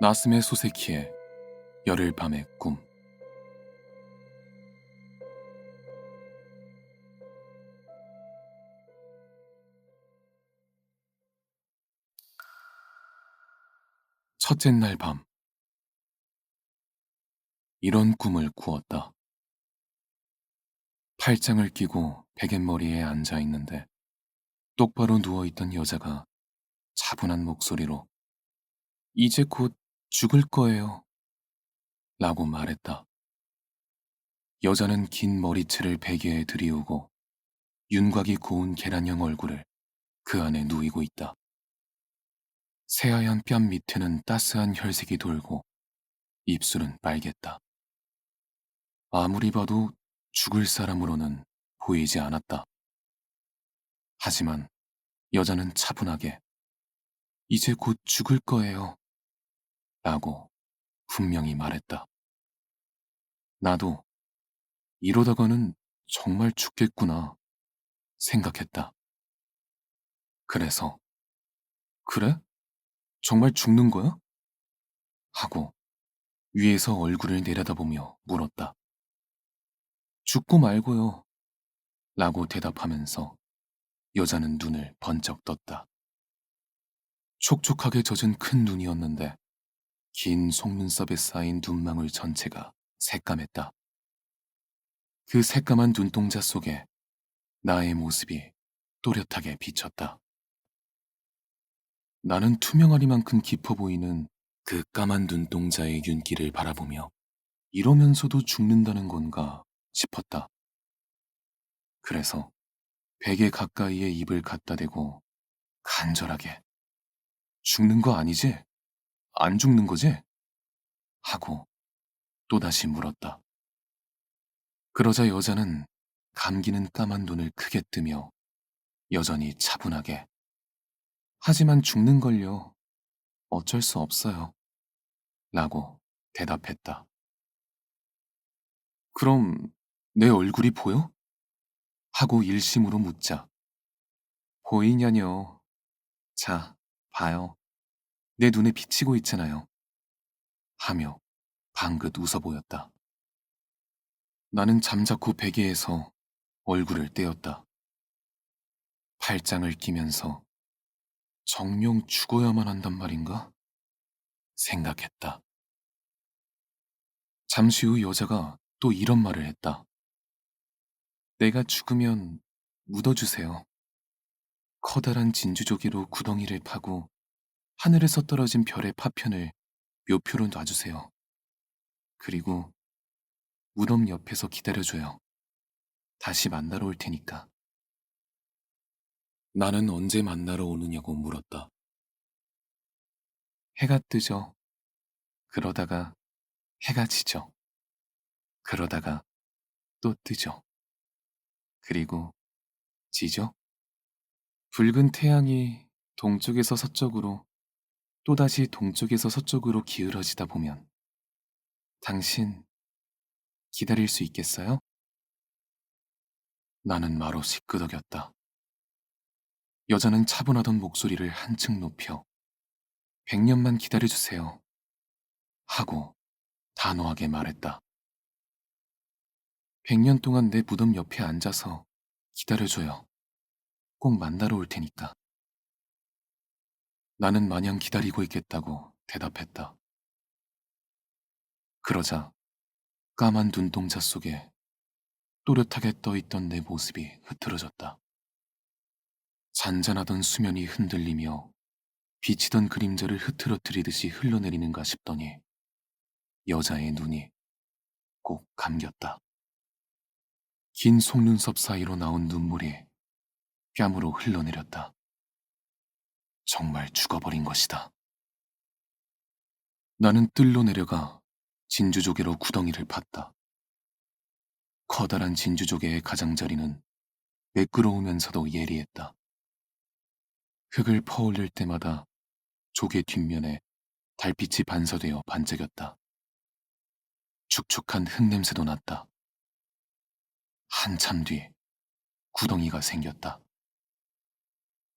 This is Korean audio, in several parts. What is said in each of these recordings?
나스메 소세키의 열흘 밤의 꿈. 첫째 날 밤, 이런 꿈을 꾸었다. 팔짱을 끼고 베갯머리에 앉아 있는데 똑바로 누워있던 여자가 차분한 목소리로 이제 곧 죽을 거예요 라고 말했다. 여자는 긴 머리채를 베개에 들이우고 윤곽이 고운 계란형 얼굴을 그 안에 누이고 있다. 새하얀 뺨 밑에는 따스한 혈색이 돌고 입술은 빨갰다. 아무리 봐도 죽을 사람으로는 보이지 않았다. 하지만 여자는 차분하게 이제 곧 죽을 거예요 라고 분명히 말했다. 나도 이러다가는 정말 죽겠구나 생각했다. 그래서 그래? 정말 죽는 거야? 하고 위에서 얼굴을 내려다보며 물었다. 죽고 말고요 라고 대답하면서 여자는 눈을 번쩍 떴다. 촉촉하게 젖은 큰 눈이었는데 긴 속눈썹에 쌓인 눈망울 전체가 새까맸다. 그 새까만 눈동자 속에 나의 모습이 또렷하게 비쳤다. 나는 투명하리만큼 깊어 보이는 그 까만 눈동자의 윤기를 바라보며 이러면서도 죽는다는 건가 싶었다. 그래서 베개 가까이에 입을 갖다 대고 간절하게 죽는 거 아니지? 안 죽는 거지? 하고 또다시 물었다. 그러자 여자는 감기는 까만 눈을 크게 뜨며 여전히 차분하게 하지만 죽는 걸요. 어쩔 수 없어요. 라고 대답했다. 그럼 내 얼굴이 보여? 하고 일심으로 묻자. 보이냐뇨. 자, 봐요. 내 눈에 비치고 있잖아요. 하며 방긋 웃어 보였다. 나는 잠자코 베개에서 얼굴을 떼었다. 팔짱을 끼면서 정녕 죽어야만 한단 말인가? 생각했다. 잠시 후 여자가 또 이런 말을 했다. 내가 죽으면 묻어주세요. 커다란 진주조개로 구덩이를 파고 하늘에서 떨어진 별의 파편을 묘표로 놔주세요. 그리고 무덤 옆에서 기다려줘요. 다시 만나러 올 테니까. 나는 언제 만나러 오느냐고 물었다. 해가 뜨죠. 그러다가 해가 지죠. 그러다가 또 뜨죠. 그리고 지죠. 붉은 태양이 동쪽에서 서쪽으로 또다시 동쪽에서 서쪽으로 기울어지다 보면 당신 기다릴 수 있겠어요? 나는 말없이 끄덕였다. 여자는 차분하던 목소리를 한층 높여 100년만 기다려주세요. 하고 단호하게 말했다. 100년 동안 내 무덤 옆에 앉아서 기다려줘요. 꼭 만나러 올 테니까. 나는 마냥 기다리고 있겠다고 대답했다. 그러자 까만 눈동자 속에 또렷하게 떠있던 내 모습이 흐트러졌다. 잔잔하던 수면이 흔들리며 비치던 그림자를 흐트러뜨리듯이 흘러내리는가 싶더니 여자의 눈이 꼭 감겼다. 긴 속눈썹 사이로 나온 눈물이 뺨으로 흘러내렸다. 정말 죽어버린 것이다. 나는 뜰로 내려가 진주조개로 구덩이를 팠다. 커다란 진주조개의 가장자리는 매끄러우면서도 예리했다. 흙을 퍼올릴 때마다 조개 뒷면에 달빛이 반사되어 반짝였다. 축축한 흙냄새도 났다. 한참 뒤 구덩이가 생겼다.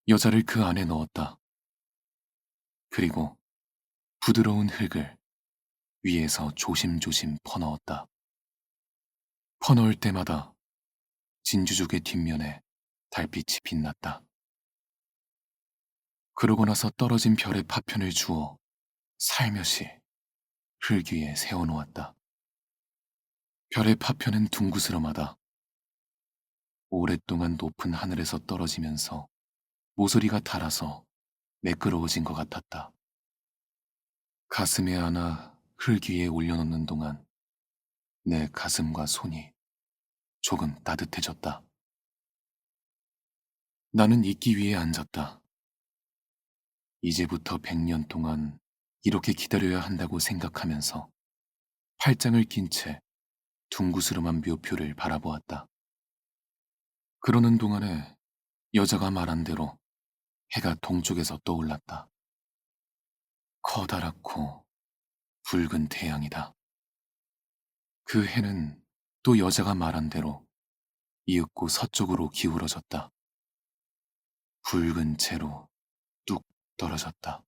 여자를 그 안에 넣었다. 그리고 부드러운 흙을 위에서 조심조심 퍼넣었다. 퍼넣을 때마다 진주족의 뒷면에 달빛이 빛났다. 그러고 나서 떨어진 별의 파편을 주워 살며시 흙 위에 세워놓았다. 별의 파편은 둥그스름하다. 오랫동안 높은 하늘에서 떨어지면서 모서리가 닳아서 매끄러워진 것 같았다. 가슴에 안아 흙 위에 올려놓는 동안 내 가슴과 손이 조금 따뜻해졌다. 나는 있기 위해 앉았다. 이제부터 100년 동안 이렇게 기다려야 한다고 생각하면서 팔짱을 낀 채 둥그스름한 묘표를 바라보았다. 그러는 동안에 여자가 말한 대로 해가 동쪽에서 떠올랐다. 커다랗고 붉은 태양이다. 그 해는 또 여자가 말한 대로 이윽고 서쪽으로 기울어졌다. 붉은 채로 뚝 떨어졌다.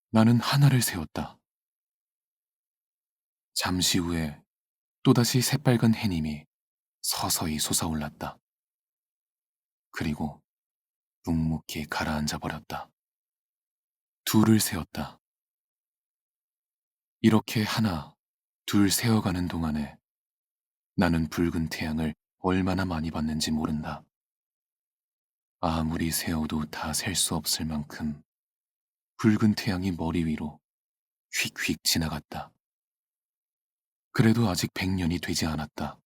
나는 하나를 세웠다. 잠시 후에 또다시 새빨간 해님이 서서히 솟아올랐다. 그리고 묵묵히 가라앉아 버렸다. 둘을 세웠다. 이렇게 하나, 둘 세어가는 동안에 나는 붉은 태양을 얼마나 많이 봤는지 모른다. 아무리 세어도 다 셀 수 없을 만큼 붉은 태양이 머리 위로 휙휙 지나갔다. 그래도 아직 100년이 되지 않았다.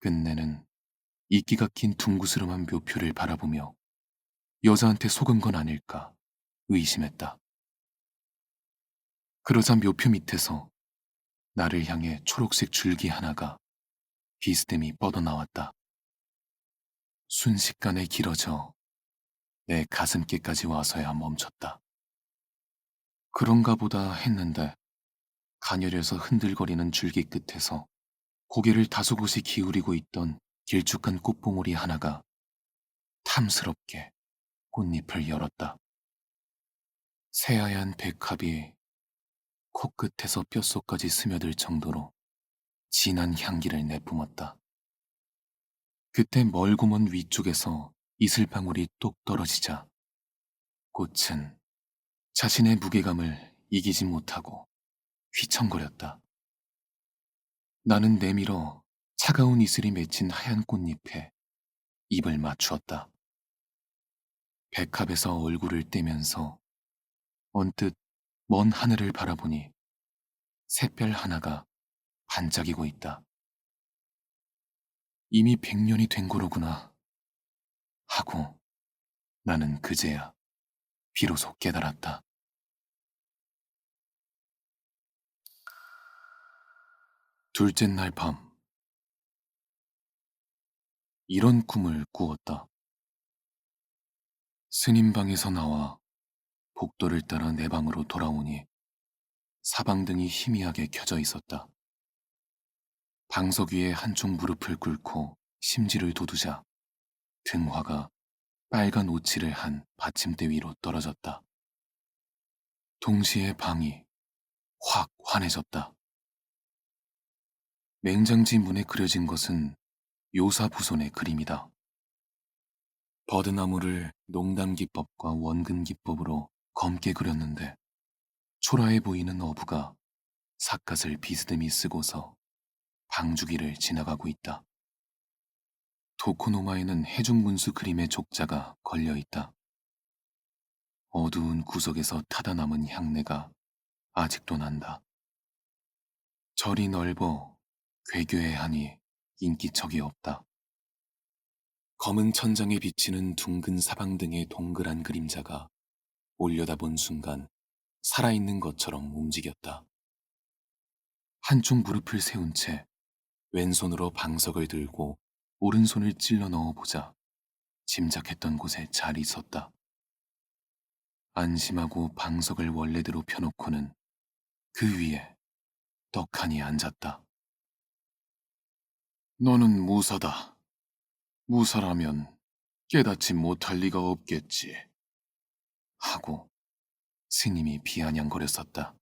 끝내는 이끼가 낀 둥그스름한 묘표를 바라보며 여자한테 속은 건 아닐까 의심했다. 그러자 묘표 밑에서 나를 향해 초록색 줄기 하나가 비스듬히 뻗어나왔다. 순식간에 길어져 내 가슴께까지 와서야 멈췄다. 그런가 보다 했는데 가녀려서 흔들거리는 줄기 끝에서 고개를 다소곳이 기울이고 있던 길쭉한 꽃봉오리 하나가 탐스럽게 꽃잎을 열었다. 새하얀 백합이 코끝에서 뼛속까지 스며들 정도로 진한 향기를 내뿜었다. 그때 멀고 먼 위쪽에서 이슬방울이 똑 떨어지자 꽃은 자신의 무게감을 이기지 못하고 휘청거렸다. 나는 내밀어 차가운 이슬이 맺힌 하얀 꽃잎에 입을 맞추었다. 백합에서 얼굴을 떼면서 언뜻 먼 하늘을 바라보니 샛별 하나가 반짝이고 있다. 이미 100년이 된 거로구나 하고 나는 그제야 비로소 깨달았다. 둘째 날 밤, 이런 꿈을 꾸었다. 스님 방에서 나와 복도를 따라 내 방으로 돌아오니 사방등이 희미하게 켜져 있었다. 방석 위에 한쪽 무릎을 꿇고 심지를 돋우자 등화가 빨간 오치를 한 받침대 위로 떨어졌다. 동시에 방이 확 환해졌다. 맹장지 문에 그려진 것은 요사부손의 그림이다. 버드나무를 농담기법과 원근기법으로 검게 그렸는데 초라해 보이는 어부가 삿갓을 비스듬히 쓰고서 방주기를 지나가고 있다. 도코노마에는 해중문수 그림의 족자가 걸려있다. 어두운 구석에서 타다 남은 향내가 아직도 난다. 절이 넓어 괴괴해하니 인기척이 없다. 검은 천장에 비치는 둥근 사방등의 동그란 그림자가 올려다본 순간 살아있는 것처럼 움직였다. 한쪽 무릎을 세운 채 왼손으로 방석을 들고 오른손을 찔러 넣어보자 짐작했던 곳에 잘 있었다. 안심하고 방석을 원래대로 펴놓고는 그 위에 떡하니 앉았다. 너는 무사다. 무사라면 깨닫지 못할 리가 없겠지. 하고 스님이 비아냥거렸었다.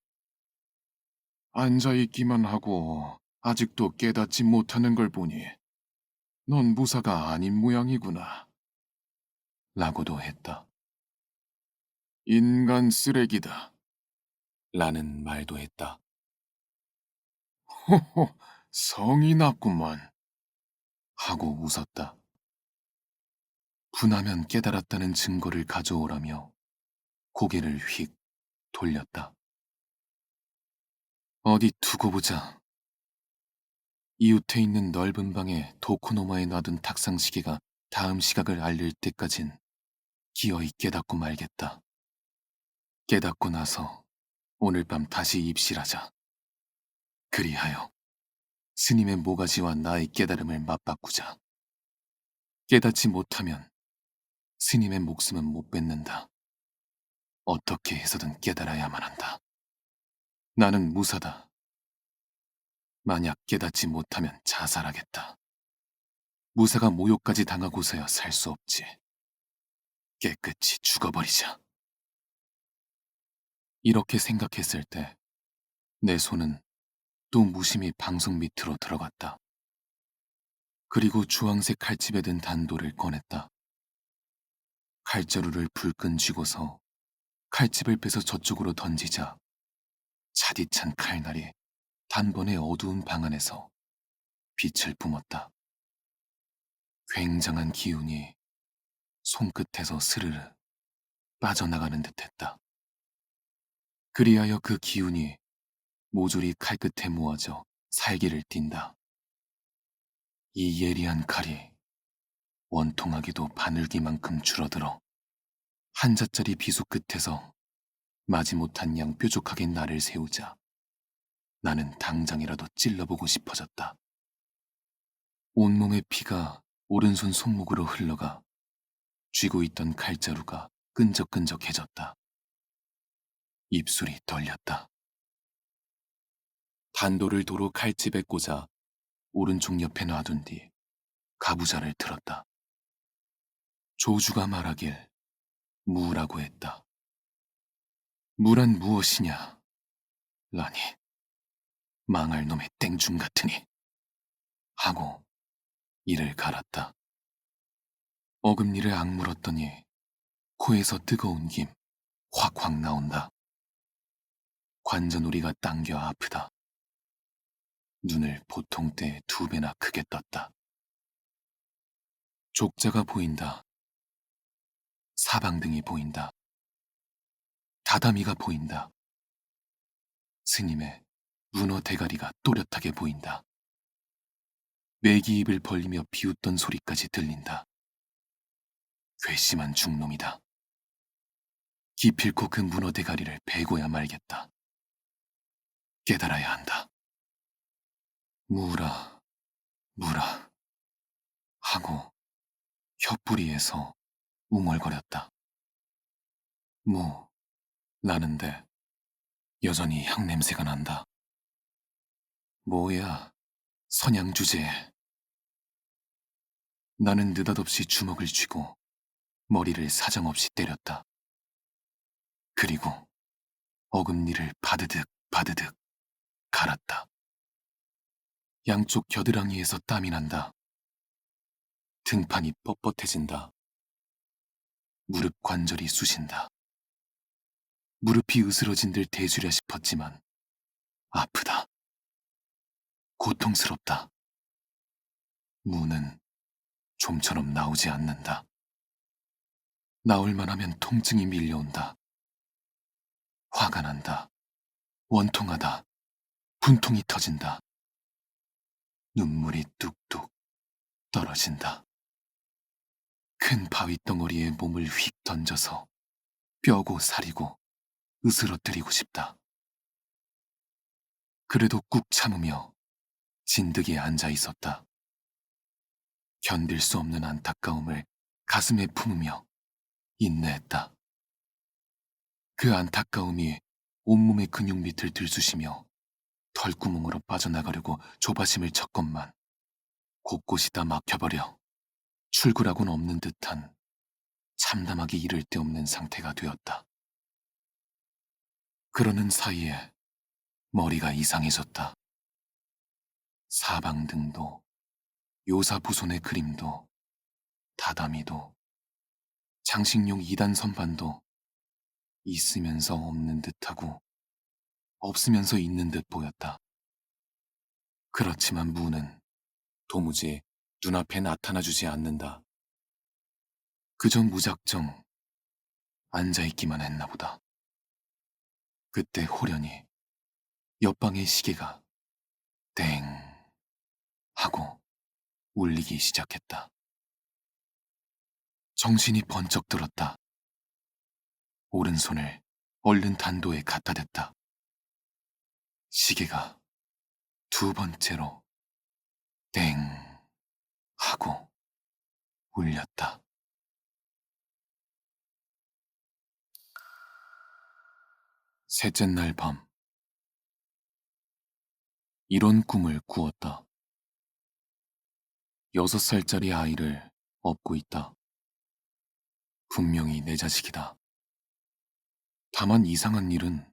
앉아있기만 하고 아직도 깨닫지 못하는 걸 보니 넌 무사가 아닌 모양이구나. 라고도 했다. 인간 쓰레기다. 라는 말도 했다. 호호, 성이 났구만. 하고 웃었다. 분하면 깨달았다는 증거를 가져오라며 고개를 휙 돌렸다. 어디 두고 보자. 이웃에 있는 넓은 방에 도코노마에 놔둔 탁상시계가 다음 시각을 알릴 때까진 기어이 깨닫고 말겠다. 깨닫고 나서 오늘 밤 다시 입실하자. 그리하여 스님의 모가지와 나의 깨달음을 맞바꾸자. 깨닫지 못하면 스님의 목숨은 못 뱉는다. 어떻게 해서든 깨달아야만 한다. 나는 무사다. 만약 깨닫지 못하면 자살하겠다. 무사가 모욕까지 당하고서야 살 수 없지. 깨끗이 죽어버리자. 이렇게 생각했을 때 내 손은 또 무심히 방석 밑으로 들어갔다. 그리고 주황색 칼집에 든 단도를 꺼냈다. 칼자루를 불끈 쥐고서 칼집을 빼서 저쪽으로 던지자 차디찬 칼날이 단번에 어두운 방 안에서 빛을 뿜었다. 굉장한 기운이 손끝에서 스르르 빠져나가는 듯했다. 그리하여 그 기운이 모조리 칼끝에 모아져 살기를 띈다. 이 예리한 칼이 원통하게도 바늘기만큼 줄어들어 한자짜리 비수 끝에서 마지못한 양 뾰족하게 나를 세우자 나는 당장이라도 찔러보고 싶어졌다. 온몸의 피가 오른손 손목으로 흘러가 쥐고 있던 칼자루가 끈적끈적해졌다. 입술이 떨렸다. 단도를 도로 칼집에 꽂아 오른쪽 옆에 놔둔 뒤 가부좌를 들었다. 조주가 말하길 무라고 했다. 무란 무엇이냐? 라니, 망할 놈의 땡중 같으니. 하고 이를 갈았다. 어금니를 악물었더니 코에서 뜨거운 김 확확 나온다. 관자놀이가 당겨 아프다. 눈을 보통 때의 2배나 크게 떴다. 족자가 보인다. 사방등이 보인다. 다다미가 보인다. 스님의 문어 대가리가 또렷하게 보인다. 메기 입을 벌리며 비웃던 소리까지 들린다. 괘씸한 중놈이다. 기필코 그 문어 대가리를 베고야 말겠다. 깨달아야 한다. 무라, 무라 하고 혀뿌리에서 웅얼거렸다. 라는데 여전히 향냄새가 난다. 뭐야, 선양주제에. 나는 느닷없이 주먹을 쥐고 머리를 사정없이 때렸다. 그리고 어금니를 바드득 바드득 갈았다. 양쪽 겨드랑이에서 땀이 난다. 등판이 뻣뻣해진다. 무릎 관절이 쑤신다. 무릎이 으스러진들 대수랴 싶었지만 아프다. 고통스럽다. 무는 좀처럼 나오지 않는다. 나올만 하면 통증이 밀려온다. 화가 난다. 원통하다. 분통이 터진다. 눈물이 뚝뚝 떨어진다. 큰 바위 덩어리에 몸을 휙 던져서 뼈고 살이고 으스러뜨리고 싶다. 그래도 꾹 참으며 진득이 앉아 있었다. 견딜 수 없는 안타까움을 가슴에 품으며 인내했다. 그 안타까움이 온몸의 근육 밑을 들쑤시며 털구멍으로 빠져나가려고 조바심을 쳤건만 곳곳이 다 막혀버려 출구라고는 없는 듯한 참담하기 이를 데 없는 상태가 되었다. 그러는 사이에 머리가 이상해졌다. 사방등도, 요사부손의 그림도, 다다미도, 장식용 2단 선반도 있으면서 없는 듯하고 없으면서 있는 듯 보였다. 그렇지만 무는 도무지 눈앞에 나타나주지 않는다. 그저 무작정 앉아있기만 했나 보다. 그때 호련히 옆방의 시계가 땡 하고 울리기 시작했다. 정신이 번쩍 들었다. 오른손을 얼른 단도에 갖다 댔다. 시계가 두 번째로 땡 하고 울렸다. 셋째 날 밤, 이런 꿈을 꾸었다. 6살짜리 아이를 업고 있다. 분명히 내 자식이다. 다만 이상한 일은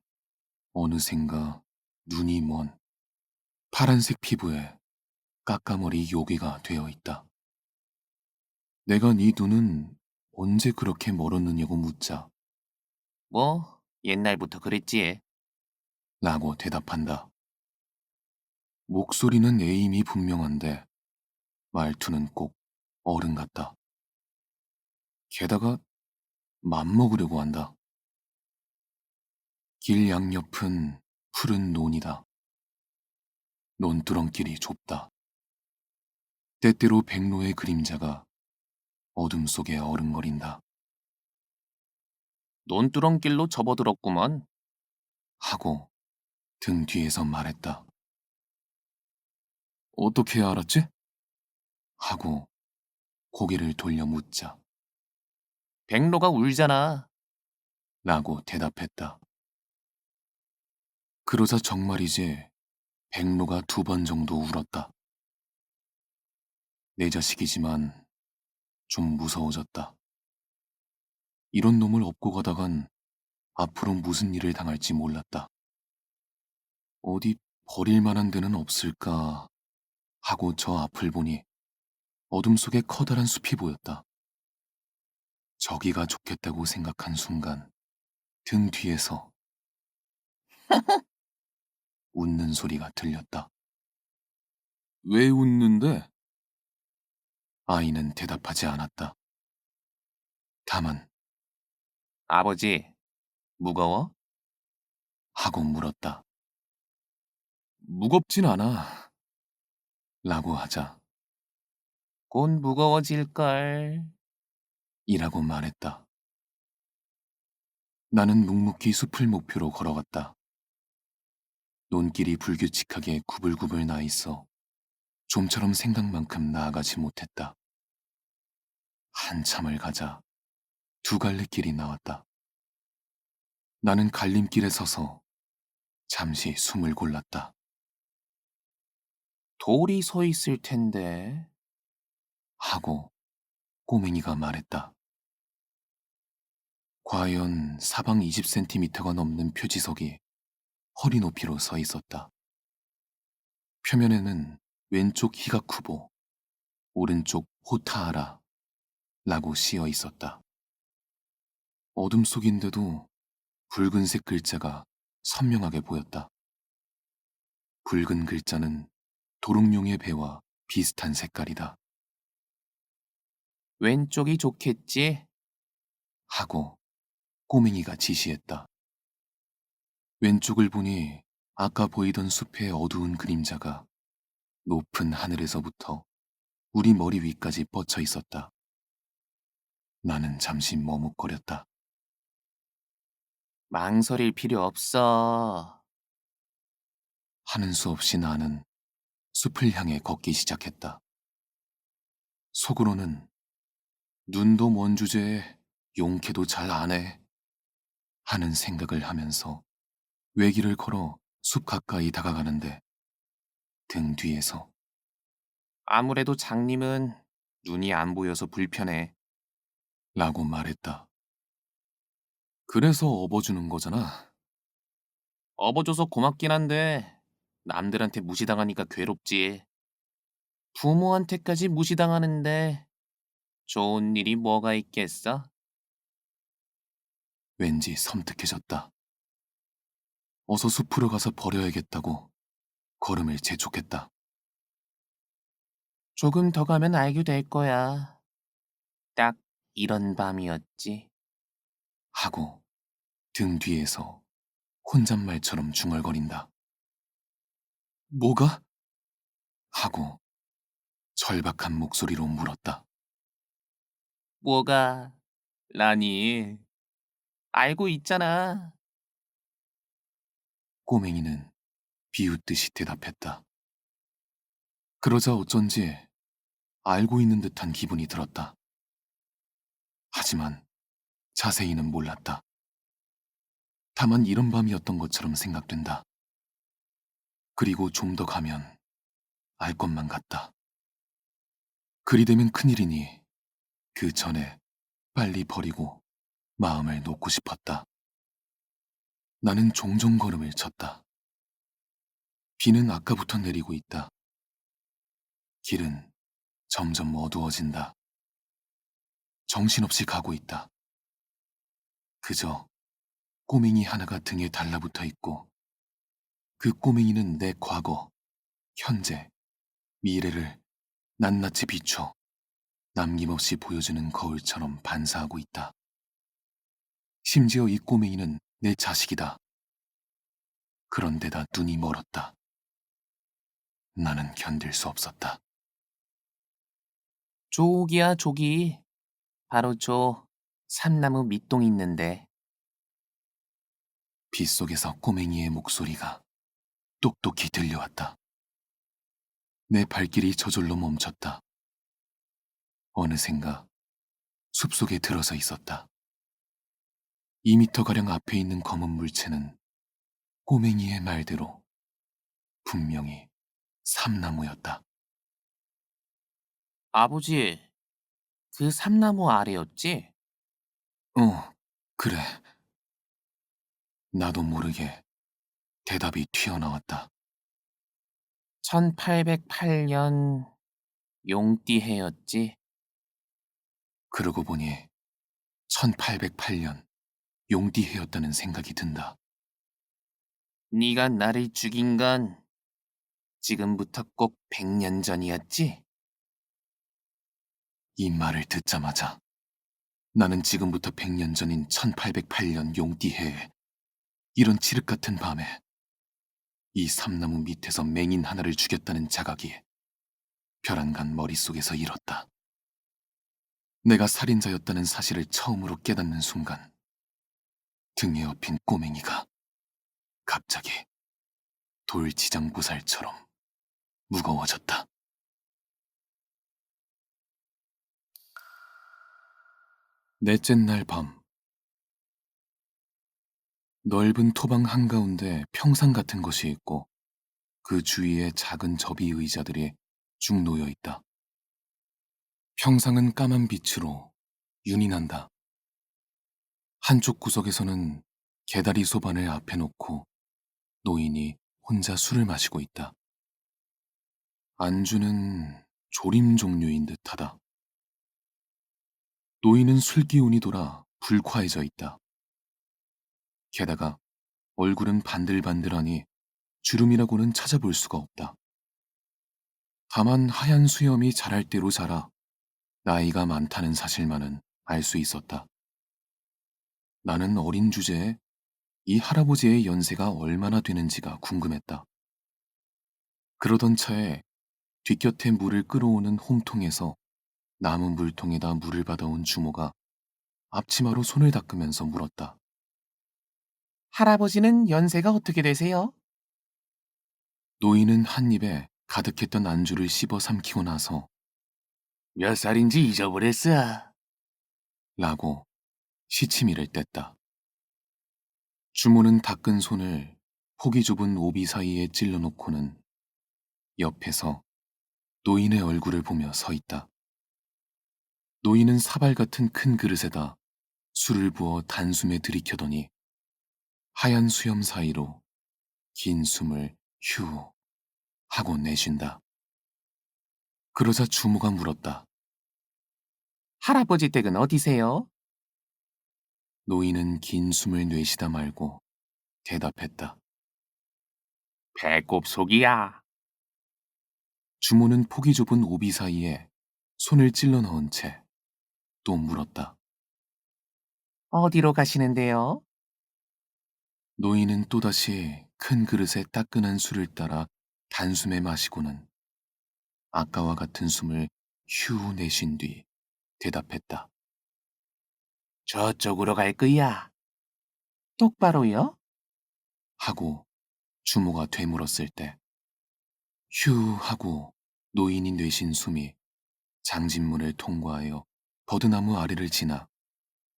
어느샌가 눈이 먼 파란색 피부에 까까머리 요괴가 되어 있다. 내가 네 눈은 언제 그렇게 멀었느냐고 묻자 뭐, 옛날부터 그랬지. 라고 대답한다. 목소리는 에임이 분명한데 말투는 꼭 어른 같다. 게다가 맘먹으려고 한다. 길 양옆은 푸른 논이다. 논두렁길이 좁다. 때때로 백로의 그림자가 어둠 속에 어른거린다. 논두렁길로 접어들었구먼. 하고 등 뒤에서 말했다. 어떻게 알았지? 하고 고개를 돌려 묻자 백로가 울잖아. 라고 대답했다. 그러자 정말이지 백로가 2번 정도 울었다. 내 자식이지만 좀 무서워졌다. 이런 놈을 업고 가다간 앞으로 무슨 일을 당할지 몰랐다. 어디 버릴 만한 데는 없을까 하고 저 앞을 보니 어둠 속에 커다란 숲이 보였다. 저기가 좋겠다고 생각한 순간 등 뒤에서 웃는 소리가 들렸다. 왜 웃는데? 아이는 대답하지 않았다. 다만 아버지, 무거워? 하고 물었다. 무겁진 않아. 라고 하자 곧 무거워질걸. 이라고 말했다. 나는 묵묵히 숲을 목표로 걸어갔다. 논길이 불규칙하게 구불구불 나 있어 좀처럼 생각만큼 나아가지 못했다. 한참을 가자 2갈래길이 나왔다. 나는 갈림길에 서서 잠시 숨을 골랐다. 돌이 서 있을 텐데. 하고 꼬맹이가 말했다. 과연 사방 20cm가 넘는 표지석이 허리 높이로 서 있었다. 표면에는 왼쪽 히가쿠보, 오른쪽 호타하라 라고 씌어 있었다. 어둠 속인데도 붉은색 글자가 선명하게 보였다. 붉은 글자는 도롱뇽의 배와 비슷한 색깔이다. 왼쪽이 좋겠지? 하고 꼬맹이가 지시했다. 왼쪽을 보니 아까 보이던 숲의 어두운 그림자가 높은 하늘에서부터 우리 머리 위까지 뻗쳐 있었다. 나는 잠시 머뭇거렸다. 망설일 필요 없어. 하는 수 없이 나는 숲을 향해 걷기 시작했다. 속으로는 눈도 먼 주제에 용케도 잘 안 해 하는 생각을 하면서 외길을 걸어 숲 가까이 다가가는데 등 뒤에서 아무래도 장님은 눈이 안 보여서 불편해. 라고 말했다. 그래서 업어주는 거잖아. 업어줘서 고맙긴 한데 남들한테 무시당하니까 괴롭지. 부모한테까지 무시당하는데 좋은 일이 뭐가 있겠어? 왠지 섬뜩해졌다. 어서 숲으로 가서 버려야겠다고 걸음을 재촉했다. 조금 더 가면 알게 될 거야. 딱 이런 밤이었지. 하고 등 뒤에서 혼잣말처럼 중얼거린다. 뭐가? 하고 절박한 목소리로 물었다. 뭐가? 라니. 알고 있잖아. 꼬맹이는 비웃듯이 대답했다. 그러자 어쩐지 알고 있는 듯한 기분이 들었다. 하지만 자세히는 몰랐다. 다만 이런 밤이었던 것처럼 생각된다. 그리고 좀 더 가면 알 것만 같다. 그리 되면 큰일이니 그 전에 빨리 버리고 마음을 놓고 싶었다. 나는 종종 걸음을 쳤다. 비는 아까부터 내리고 있다. 길은 점점 어두워진다. 정신없이 가고 있다. 그저 꼬맹이 하나가 등에 달라붙어 있고 그 꼬맹이는 내 과거, 현재, 미래를 낱낱이 비춰 남김없이 보여주는 거울처럼 반사하고 있다. 심지어 이 꼬맹이는 내 자식이다. 그런데다 눈이 멀었다. 나는 견딜 수 없었다. 조기야, 조기. 바로 저 삼나무 밑동 있는데. 빗속에서 꼬맹이의 목소리가 똑똑히 들려왔다. 내 발길이 저절로 멈췄다. 어느샌가 숲속에 들어서 있었다. 2미터가량 앞에 있는 검은 물체는 꼬맹이의 말대로 분명히 삼나무였다. 아버지, 그 삼나무 아래였지? 그래. 나도 모르게 대답이 튀어나왔다. 1808년 용띠해였지? 그러고 보니 1808년 용띠해였다는 생각이 든다. 네가 나를 죽인 건 지금부터 꼭 100년 전이었지? 이 말을 듣자마자 나는 지금부터 100년 전인 1808년 용띠해에 이런 칠흑 같은 밤에 이 삼나무 밑에서 맹인 하나를 죽였다는 자각이 벼랑간 머릿속에서 일었다. 내가 살인자였다는 사실을 처음으로 깨닫는 순간 등에 업힌 꼬맹이가 갑자기 돌지장보살처럼 무거워졌다. 넷째 날 밤, 넓은 토방 한가운데 평상 같은 것이 있고 그 주위에 작은 접이 의자들이 쭉 놓여 있다. 평상은 까만 빛으로 윤이 난다. 한쪽 구석에서는 개다리 소반을 앞에 놓고 노인이 혼자 술을 마시고 있다. 안주는 조림 종류인 듯하다. 노인은 술 기운이 돌아 불쾌해져 있다. 게다가 얼굴은 반들반들하니 주름이라고는 찾아볼 수가 없다. 다만 하얀 수염이 자랄 대로 자라 나이가 많다는 사실만은 알 수 있었다. 나는 어린 주제에 이 할아버지의 연세가 얼마나 되는지가 궁금했다. 그러던 차에 뒷곁에 물을 끌어오는 홈통에서 남은 물통에다 물을 받아온 주모가 앞치마로 손을 닦으면서 물었다. 할아버지는 연세가 어떻게 되세요? 노인은 한 입에 가득했던 안주를 씹어 삼키고 나서 몇 살인지 잊어버렸어. 라고 시치미를 뗐다. 주모는 닦은 손을 폭이 좁은 오비 사이에 찔러놓고는 옆에서 노인의 얼굴을 보며 서 있다. 노인은 사발 같은 큰 그릇에다 술을 부어 단숨에 들이켜더니 하얀 수염 사이로 긴 숨을 휴 하고 내쉰다. 그러자 주모가 물었다. 할아버지 댁은 어디세요? 노인은 긴 숨을 내쉬다 말고 대답했다. 배꼽 속이야. 주모는 폭이 좁은 오비 사이에 손을 찔러 넣은 채 또 물었다. 어디로 가시는데요? 노인은 또다시 큰 그릇에 따끈한 술을 따라 단숨에 마시고는 아까와 같은 숨을 휴 내쉰 뒤 대답했다. 저쪽으로 갈 거야. 똑바로요? 하고 주모가 되물었을 때 휴 하고 노인이 내쉰 숨이 장진문을 통과하여 버드나무 아래를 지나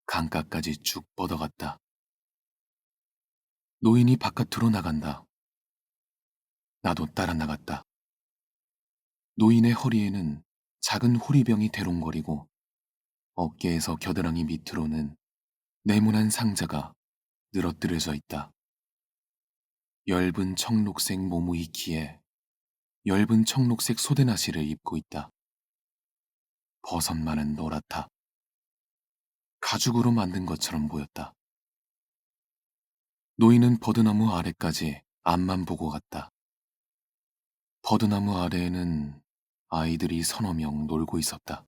강가까지 쭉 뻗어갔다. 노인이 바깥으로 나간다. 나도 따라 나갔다. 노인의 허리에는 작은 호리병이 대롱거리고 어깨에서 겨드랑이 밑으로는 네모난 상자가 늘어뜨려져 있다. 엷은 청록색 모무이키에 엷은 청록색 소대나시를 입고 있다. 버섯만은 노랗다. 가죽으로 만든 것처럼 보였다. 노인은 버드나무 아래까지 앞만 보고 갔다. 버드나무 아래에는 아이들이 서너 명 놀고 있었다.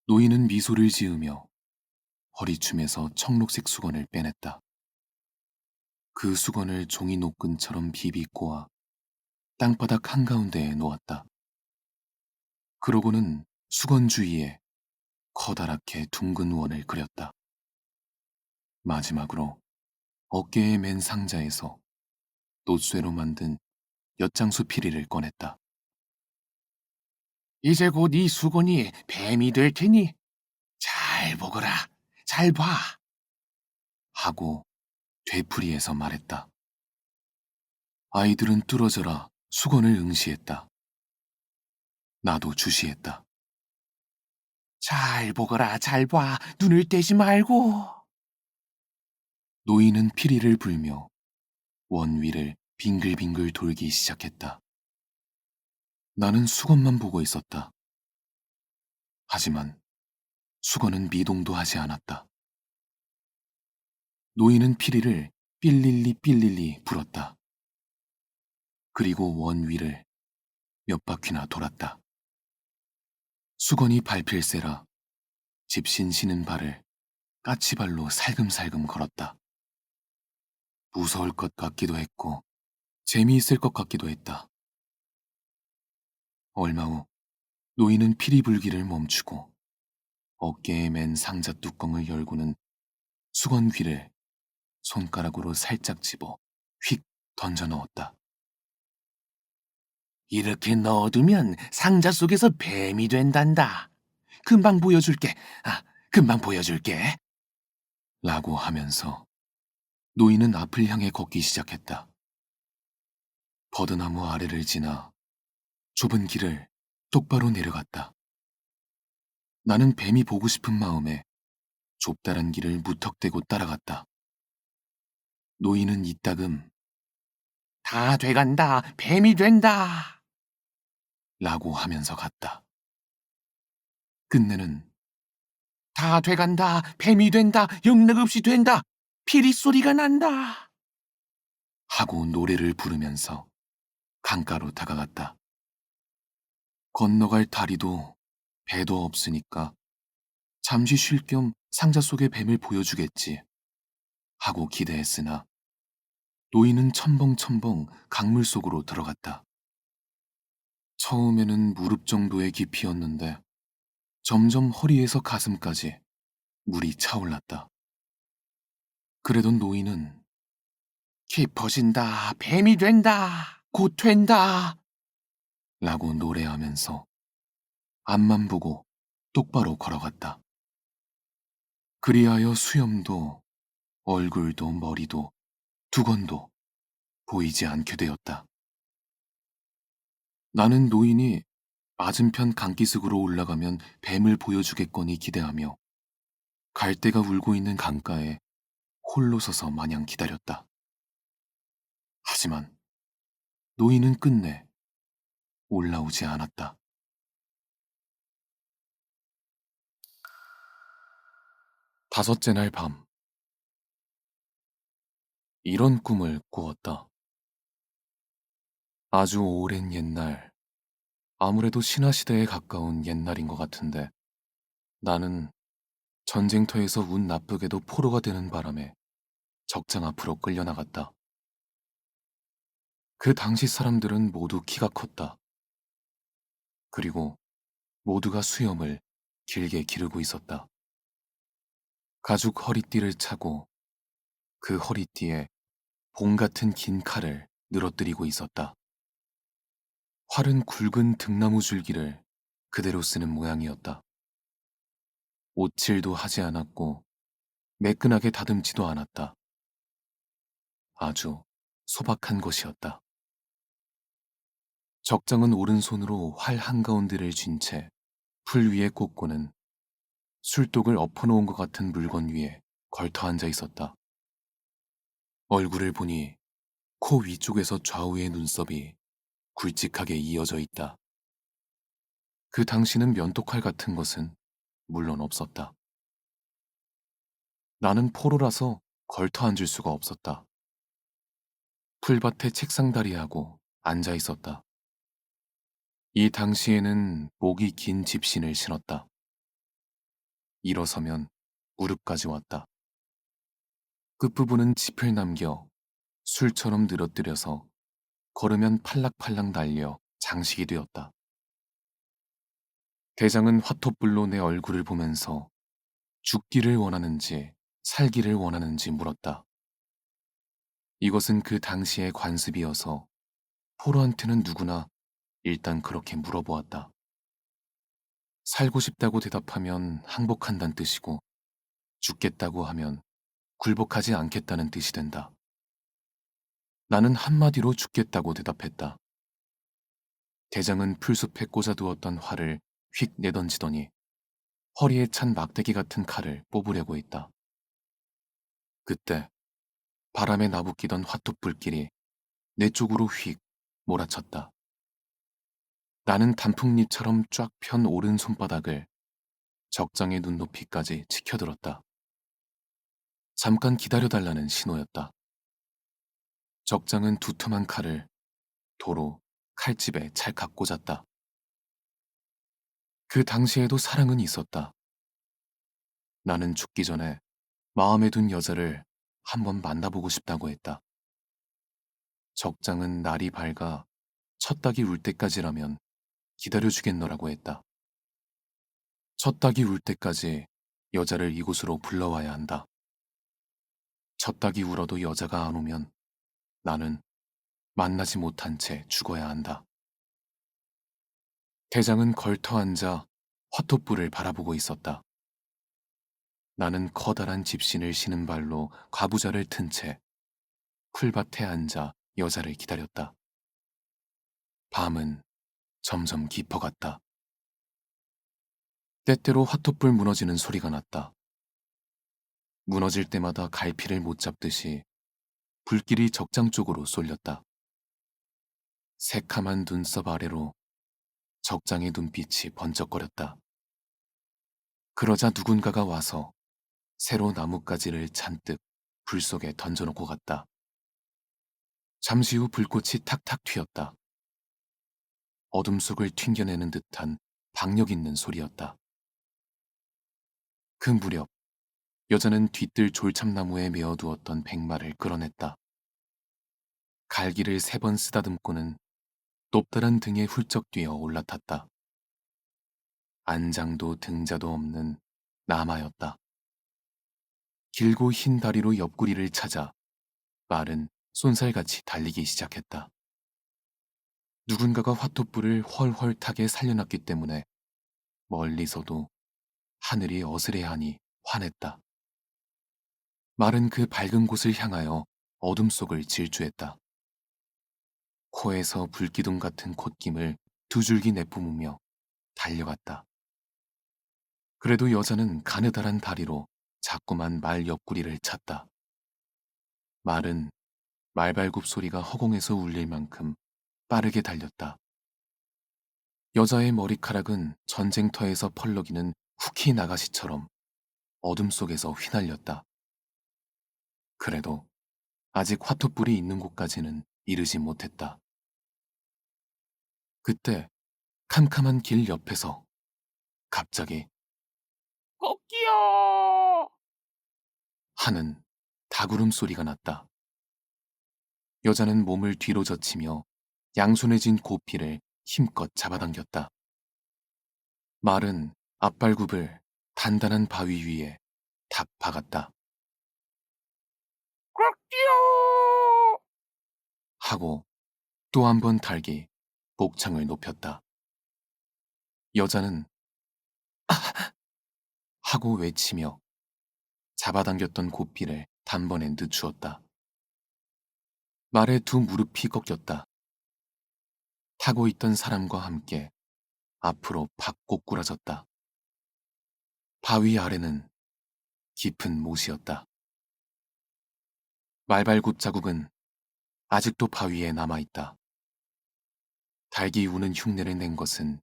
노인은 미소를 지으며 허리춤에서 청록색 수건을 빼냈다. 그 수건을 종이 노끈처럼 비비 꼬아 땅바닥 한가운데에 놓았다. 그러고는 수건 주위에 커다랗게 둥근 원을 그렸다. 마지막으로 어깨에 맨 상자에서 놋쇠로 만든 엿장수 피리를 꺼냈다. 이제 곧 이 수건이 뱀이 될 테니 잘 보거라. 잘 봐. 하고 되풀이해서 말했다. 아이들은 뚫어져라 수건을 응시했다. 나도 주시했다. 잘 보거라. 잘 봐. 눈을 떼지 말고. 노인은 피리를 불며 원 위를 빙글빙글 돌기 시작했다. 나는 수건만 보고 있었다. 하지만 수건은 미동도 하지 않았다. 노인은 피리를 삘릴리 삘릴리 불었다. 그리고 원 위를 몇 바퀴나 돌았다. 수건이 밟힐세라 집신 신은 발을 까치발로 살금살금 걸었다. 무서울 것 같기도 했고 재미있을 것 같기도 했다. 얼마 후 노인은 피리 불기를 멈추고 어깨에 맨 상자 뚜껑을 열고는 수건 귀를 손가락으로 살짝 집어 휙 던져 넣었다. 이렇게 넣어두면 상자 속에서 뱀이 된단다. 금방 보여줄게. 금방 보여줄게. 라고 하면서 노인은 앞을 향해 걷기 시작했다. 버드나무 아래를 지나 좁은 길을 똑바로 내려갔다. 나는 뱀이 보고 싶은 마음에 좁다란 길을 무턱대고 따라갔다. 노인은 이따금 다 돼간다. 뱀이 된다. 라고 하면서 갔다. 끝내는 다 돼간다. 뱀이 된다. 영락없이 된다. 피리 소리가 난다. 하고 노래를 부르면서 강가로 다가갔다. 건너갈 다리도 배도 없으니까 잠시 쉴 겸 상자 속의 뱀을 보여주겠지 하고 기대했으나 노인은 첨벙첨벙 강물 속으로 들어갔다. 처음에는 무릎 정도의 깊이였는데 점점 허리에서 가슴까지 물이 차올랐다. 그래도 노인은 깊어진다. 뱀이 된다. 곧 된다. 라고 노래하면서 앞만 보고 똑바로 걸어갔다. 그리하여 수염도 얼굴도 머리도 두건도 보이지 않게 되었다. 나는 노인이 맞은편 강기슭으로 올라가면 뱀을 보여주겠거니 기대하며 갈대가 울고 있는 강가에 홀로 서서 마냥 기다렸다. 하지만 노인은 끝내 올라오지 않았다. 다섯째 날 밤, 이런 꿈을 꾸었다. 아주 오랜 옛날, 아무래도 신화시대에 가까운 옛날인 것 같은데 나는 전쟁터에서 운 나쁘게도 포로가 되는 바람에 적장 앞으로 끌려나갔다. 그 당시 사람들은 모두 키가 컸다. 그리고 모두가 수염을 길게 기르고 있었다. 가죽 허리띠를 차고 그 허리띠에 봉 같은 긴 칼을 늘어뜨리고 있었다. 활은 굵은 등나무 줄기를 그대로 쓰는 모양이었다. 오칠도 하지 않았고 매끈하게 다듬지도 않았다. 아주 소박한 것이었다. 적장은 오른손으로 활 한가운데를 쥔 채 풀 위에 꽂고는 술독을 엎어놓은 것 같은 물건 위에 걸터 앉아 있었다. 얼굴을 보니 코 위쪽에서 좌우의 눈썹이 굵직하게 이어져 있다. 그 당시는 면도칼 같은 것은 물론 없었다. 나는 포로라서 걸터 앉을 수가 없었다. 풀밭에 책상다리하고 앉아 있었다. 이 당시에는 목이 긴 집신을 신었다. 일어서면 무릎까지 왔다. 끝부분은 짚을 남겨 술처럼 늘어뜨려서 걸으면 팔락팔락 날려 장식이 되었다. 대장은 화톳불로 내 얼굴을 보면서 죽기를 원하는지 살기를 원하는지 물었다. 이것은 그 당시의 관습이어서 포로한테는 누구나 일단 그렇게 물어보았다. 살고 싶다고 대답하면 항복한다는 뜻이고 죽겠다고 하면 굴복하지 않겠다는 뜻이 된다. 나는 한마디로 죽겠다고 대답했다. 대장은 풀숲에 꽂아두었던 활을 휙 내던지더니 허리에 찬 막대기 같은 칼을 뽑으려고 했다. 그때 바람에 나부끼던 화톳불길이 내 쪽으로 휙 몰아쳤다. 나는 단풍잎처럼 쫙 편 오른 손바닥을 적장의 눈높이까지 치켜들었다. 잠깐 기다려달라는 신호였다. 적장은 두툼한 칼을 도로 칼집에 찰칵 꽂았다. 그 당시에도 사랑은 있었다. 나는 죽기 전에 마음에 둔 여자를 한번 만나보고 싶다고 했다. 적장은 날이 밝아 첫 닭이 울 때까지라면 기다려주겠노라고 했다. 첫 닭이 울 때까지 여자를 이곳으로 불러와야 한다. 첫 닭이 울어도 여자가 안 오면 나는 만나지 못한 채 죽어야 한다. 대장은 걸터 앉아 화톳불을 바라보고 있었다. 나는 커다란 집신을 신은 발로 과부자를 튼 채 풀밭에 앉아 여자를 기다렸다. 밤은 점점 깊어갔다. 때때로 화톳불 무너지는 소리가 났다. 무너질 때마다 갈피를 못 잡듯이 불길이 적장 쪽으로 쏠렸다. 새카만 눈썹 아래로 적장의 눈빛이 번쩍거렸다. 그러자 누군가가 와서 새로 나뭇가지를 잔뜩 불 속에 던져놓고 갔다. 잠시 후 불꽃이 탁탁 튀었다. 어둠 속을 튕겨내는 듯한 박력 있는 소리였다. 그 무렵 여자는 뒤뜰 졸참나무에 메어두었던 백마를 끌어냈다. 갈기를 3번 쓰다듬고는 높다란 등에 훌쩍 뛰어 올라탔다. 안장도 등자도 없는 남아였다. 길고 흰 다리로 옆구리를 찾아 말은 쏜살같이 달리기 시작했다. 누군가가 화톳불을 헐헐 타게 살려놨기 때문에 멀리서도 하늘이 어스레하니 환했다. 말은 그 밝은 곳을 향하여 어둠 속을 질주했다. 코에서 불기둥 같은 콧김을 두 줄기 내뿜으며 달려갔다. 그래도 여자는 가느다란 다리로 자꾸만 말 옆구리를 찼다. 말은 말발굽 소리가 허공에서 울릴 만큼 빠르게 달렸다. 여자의 머리카락은 전쟁터에서 펄럭이는 쿠키 나가시처럼 어둠 속에서 휘날렸다. 그래도 아직 화투불이 있는 곳까지는 이르지 못했다. 그때 캄캄한 길 옆에서 갑자기 꼭기요! 하는 닭울음 소리가 났다. 여자는 몸을 뒤로 젖히며 양손에 쥔 고피를 힘껏 잡아당겼다. 말은 앞발굽을 단단한 바위 위에 탁 박았다. 꼭기요! 하고 또 한 번 달기 복창을 높였다. 여자는 하고 외치며 잡아당겼던 고삐를 단번에 늦추었다. 말의 두 무릎이 꺾였다. 타고 있던 사람과 함께 앞으로 팍 꼬꾸라졌다. 바위 아래는 깊은 못이었다. 말발굽 자국은 아직도 바위에 남아있다. 달기 우는 흉내를 낸 것은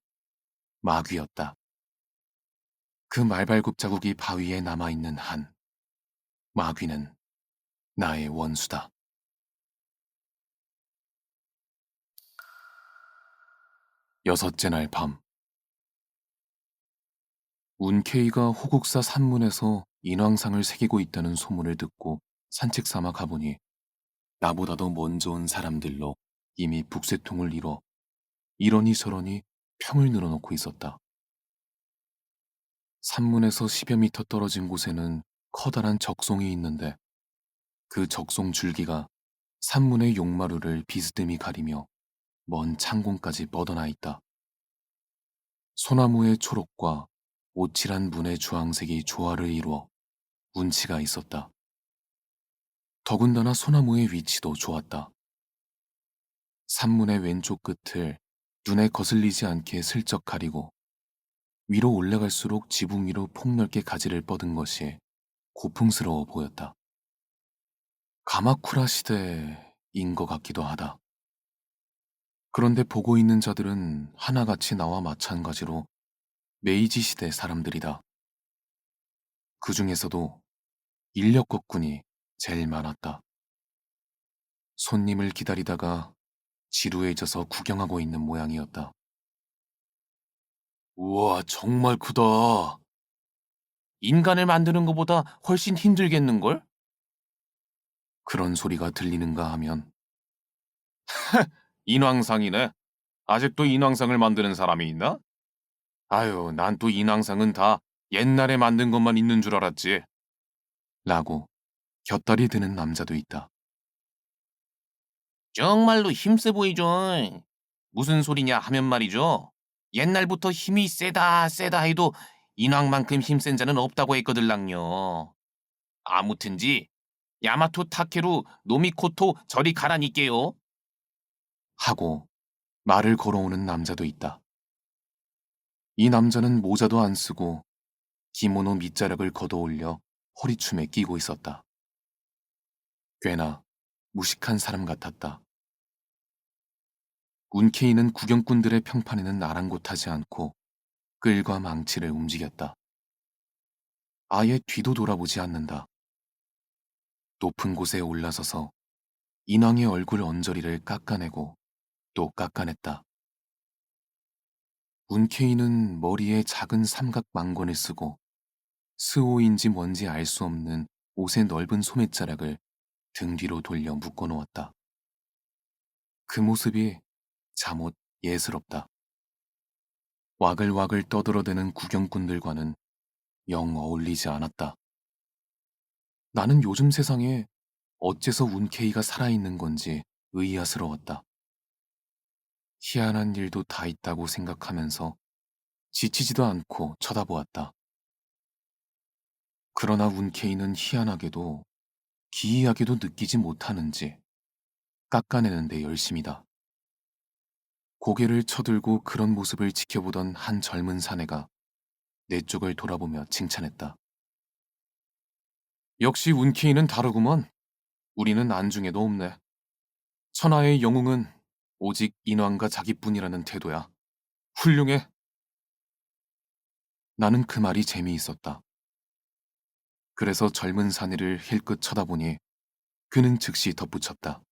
마귀였다. 그 말발굽 자국이 바위에 남아있는 한, 마귀는 나의 원수다. 여섯째 날 밤, 운케이가 호국사 산문에서 인왕상을 새기고 있다는 소문을 듣고 산책 삼아 가보니 나보다도 먼저 온 사람들로 이미 북새통을 이뤄 이러니 저러니 평을 늘어놓고 있었다. 산문에서 10여 미터 떨어진 곳에는 커다란 적송이 있는데 그 적송 줄기가 산문의 용마루를 비스듬히 가리며 먼 창공까지 뻗어나 있다. 소나무의 초록과 오칠한 문의 주황색이 조화를 이루어 운치가 있었다. 더군다나 소나무의 위치도 좋았다. 산문의 왼쪽 끝을 눈에 거슬리지 않게 슬쩍 가리고 위로 올라갈수록 지붕 위로 폭넓게 가지를 뻗은 것이 고풍스러워 보였다. 가마쿠라 시대인 것 같기도 하다. 그런데 보고 있는 자들은 하나같이 나와 마찬가지로 메이지 시대 사람들이다. 그 중에서도 인력거꾼이 제일 많았다. 손님을 기다리다가 지루해져서 구경하고 있는 모양이었다. 우와, 정말 크다. 인간을 만드는 것보다 훨씬 힘들겠는걸? 그런 소리가 들리는가 하면 인왕상이네. 아직도 인왕상을 만드는 사람이 있나? 아유, 난 또 인왕상은 다 옛날에 만든 것만 있는 줄 알았지. 라고 곁다리 드는 남자도 있다. 정말로 힘세 보이죠. 무슨 소리냐 하면 말이죠. 옛날부터 힘이 세다 세다 해도 인왕만큼 힘센 자는 없다고 했거들랑요. 아무튼지 야마토 타케루 노미코토 저리 가라니께요. 하고 말을 걸어오는 남자도 있다. 이 남자는 모자도 안 쓰고 기모노 밑자락을 걷어올려 허리춤에 끼고 있었다. 꽤나 무식한 사람 같았다. 운케이는 구경꾼들의 평판에는 아랑곳하지 않고 끌과 망치를 움직였다. 아예 뒤도 돌아보지 않는다. 높은 곳에 올라서서 인왕의 얼굴 언저리를 깎아내고 또 깎아냈다. 운케이는 머리에 작은 삼각 망건을 쓰고 스오인지 뭔지 알 수 없는 옷의 넓은 소매자락을 등 뒤로 돌려 묶어놓았다. 그 모습이 잠옷 예스럽다. 와글와글 떠들어대는 구경꾼들과는 영 어울리지 않았다. 나는 요즘 세상에 어째서 운케이가 살아있는 건지 의아스러웠다. 희한한 일도 다 있다고 생각하면서 지치지도 않고 쳐다보았다. 그러나 운케이는 희한하게도 기이하게도 느끼지 못하는지 깎아내는데 열심이다. 고개를 쳐들고 그런 모습을 지켜보던 한 젊은 사내가 내 쪽을 돌아보며 칭찬했다. 역시 운케이는 다르구먼. 우리는 안중에도 없네. 천하의 영웅은 오직 인왕과 자기뿐이라는 태도야. 훌륭해. 나는 그 말이 재미있었다. 그래서 젊은 사내를 힐끗 쳐다보니 그는 즉시 덧붙였다.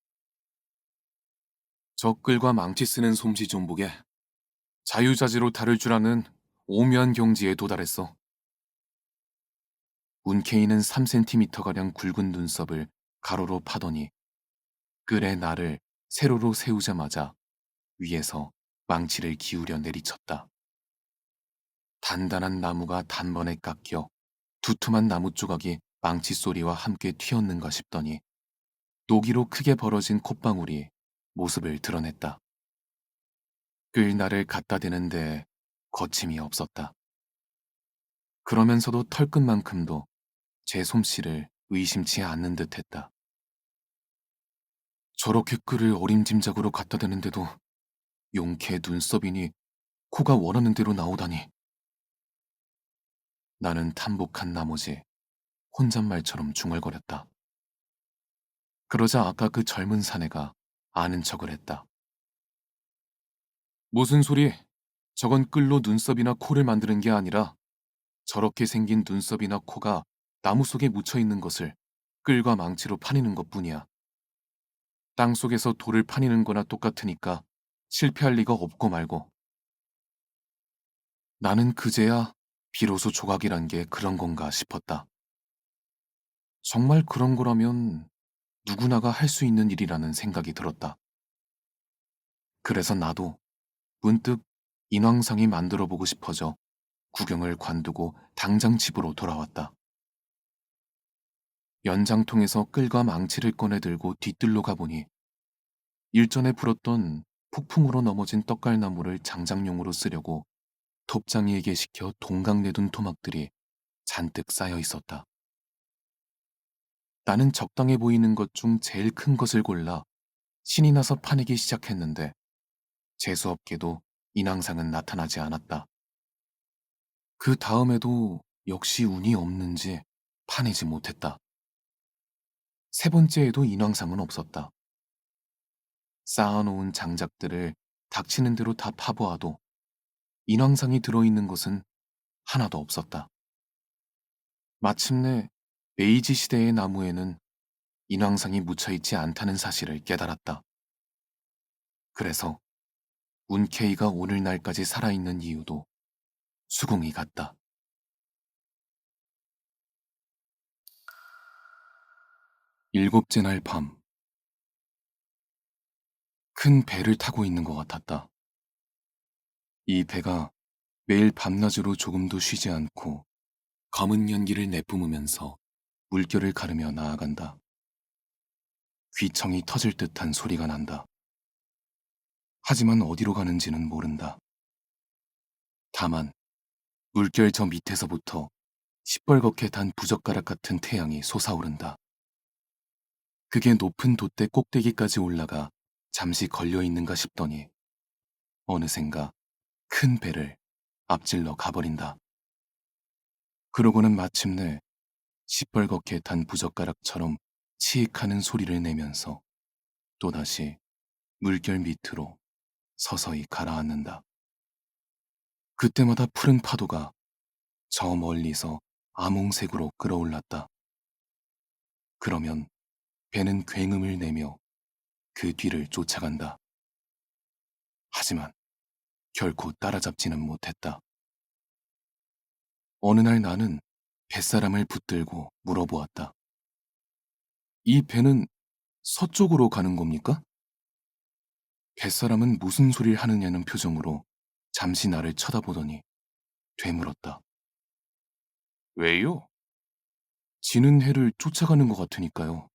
적글과 망치 쓰는 솜씨 좀 보게. 자유자재로 다룰 줄 아는 오묘한 경지에 도달했어. 운케이는 3cm가량 굵은 눈썹을 가로로 파더니 끌의 날을 세로로 세우자마자 위에서 망치를 기울여 내리쳤다. 단단한 나무가 단번에 깎여 두툼한 나무 조각이 망치 소리와 함께 튀었는가 싶더니 노기로 크게 벌어진 콧방울이 모습을 드러냈다. 끌날을 갖다 대는데 거침이 없었다. 그러면서도 털끝만큼도 제 솜씨를 의심치 않는 듯했다. 저렇게 끌을 어림짐작으로 갖다 대는데도 용케 눈썹이니 코가 원하는 대로 나오다니. 나는 탐복한 나머지 혼잣말처럼 중얼거렸다. 그러자 아까 그 젊은 사내가 아는 척을 했다. 무슨 소리? 저건 끌로 눈썹이나 코를 만드는 게 아니라 저렇게 생긴 눈썹이나 코가 나무 속에 묻혀 있는 것을 끌과 망치로 파내는 것뿐이야. 땅 속에서 돌을 파내는 거나 똑같으니까 실패할 리가 없고 말고. 나는 그제야 비로소 조각이란 게 그런 건가 싶었다. 정말 그런 거라면 누구나가 할 수 있는 일이라는 생각이 들었다. 그래서 나도 문득 인왕상이 만들어 보고 싶어져 구경을 관두고 당장 집으로 돌아왔다. 연장통에서 끌과 망치를 꺼내 들고 뒤뜰로 가보니 일전에 불었던 폭풍으로 넘어진 떡갈나무를 장작용으로 쓰려고 톱장이에게 시켜 동강 내둔 토막들이 잔뜩 쌓여 있었다. 나는 적당해 보이는 것 중 제일 큰 것을 골라 신이 나서 파내기 시작했는데 재수없게도 인왕상은 나타나지 않았다. 그 다음에도 역시 운이 없는지 파내지 못했다. 세 번째에도 인왕상은 없었다. 쌓아놓은 장작들을 닥치는 대로 다 파보아도 인왕상이 들어있는 것은 하나도 없었다. 마침내 메이지 시대의 나무에는 인왕상이 묻혀있지 않다는 사실을 깨달았다. 그래서 운케이가 오늘날까지 살아있는 이유도 수긍이 갔다. 일곱째 날 밤, 큰 배를 타고 있는 것 같았다. 이 배가 매일 밤낮으로 조금도 쉬지 않고 검은 연기를 내뿜으면서 물결을 가르며 나아간다. 귀청이 터질 듯한 소리가 난다. 하지만 어디로 가는지는 모른다. 다만 물결 저 밑에서부터 시뻘겋게 단 부젓가락 같은 태양이 솟아오른다. 그게 높은 돛대 꼭대기까지 올라가 잠시 걸려있는가 싶더니 어느샌가 큰 배를 앞질러 가버린다. 그러고는 마침내 시뻘겋게 단 부젓가락처럼 치익하는 소리를 내면서 또다시 물결 밑으로 서서히 가라앉는다. 그때마다 푸른 파도가 저 멀리서 암홍색으로 끌어올랐다. 그러면 배는 굉음을 내며 그 뒤를 쫓아간다. 하지만 결코 따라잡지는 못했다. 어느 날 나는 뱃사람을 붙들고 물어보았다. 이 배는 서쪽으로 가는 겁니까? 뱃사람은 무슨 소리를 하느냐는 표정으로 잠시 나를 쳐다보더니 되물었다. 왜요? 지는 해를 쫓아가는 것 같으니까요.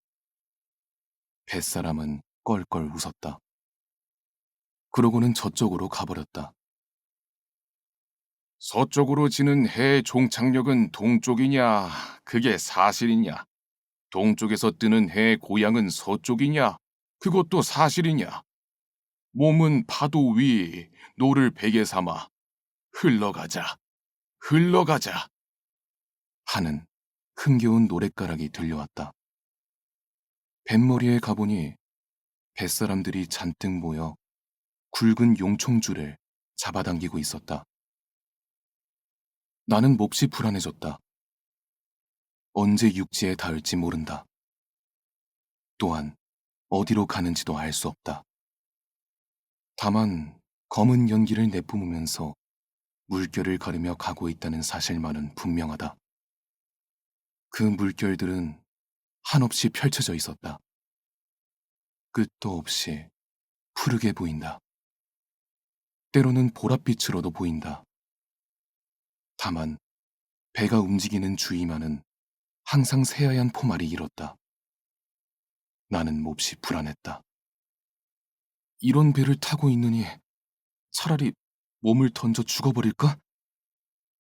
뱃사람은 껄껄 웃었다. 그러고는 저쪽으로 가버렸다. 서쪽으로 지는 해의 종착역은 동쪽이냐, 그게 사실이냐? 동쪽에서 뜨는 해의 고향은 서쪽이냐, 그것도 사실이냐? 몸은 파도 위, 노를 베개 삼아 흘러가자, 흘러가자 하는 흥겨운 노랫가락이 들려왔다. 뱃머리에 가보니 뱃사람들이 잔뜩 모여 굵은 용총줄을 잡아당기고 있었다. 나는 몹시 불안해졌다. 언제 육지에 닿을지 모른다. 또한 어디로 가는지도 알 수 없다. 다만 검은 연기를 내뿜으면서 물결을 가르며 가고 있다는 사실만은 분명하다. 그 물결들은 한없이 펼쳐져 있었다. 끝도 없이 푸르게 보인다. 때로는 보랏빛으로도 보인다. 다만 배가 움직이는 주위만은 항상 새하얀 포말이 일었다. 나는 몹시 불안했다. 이런 배를 타고 있느니 차라리 몸을 던져 죽어버릴까?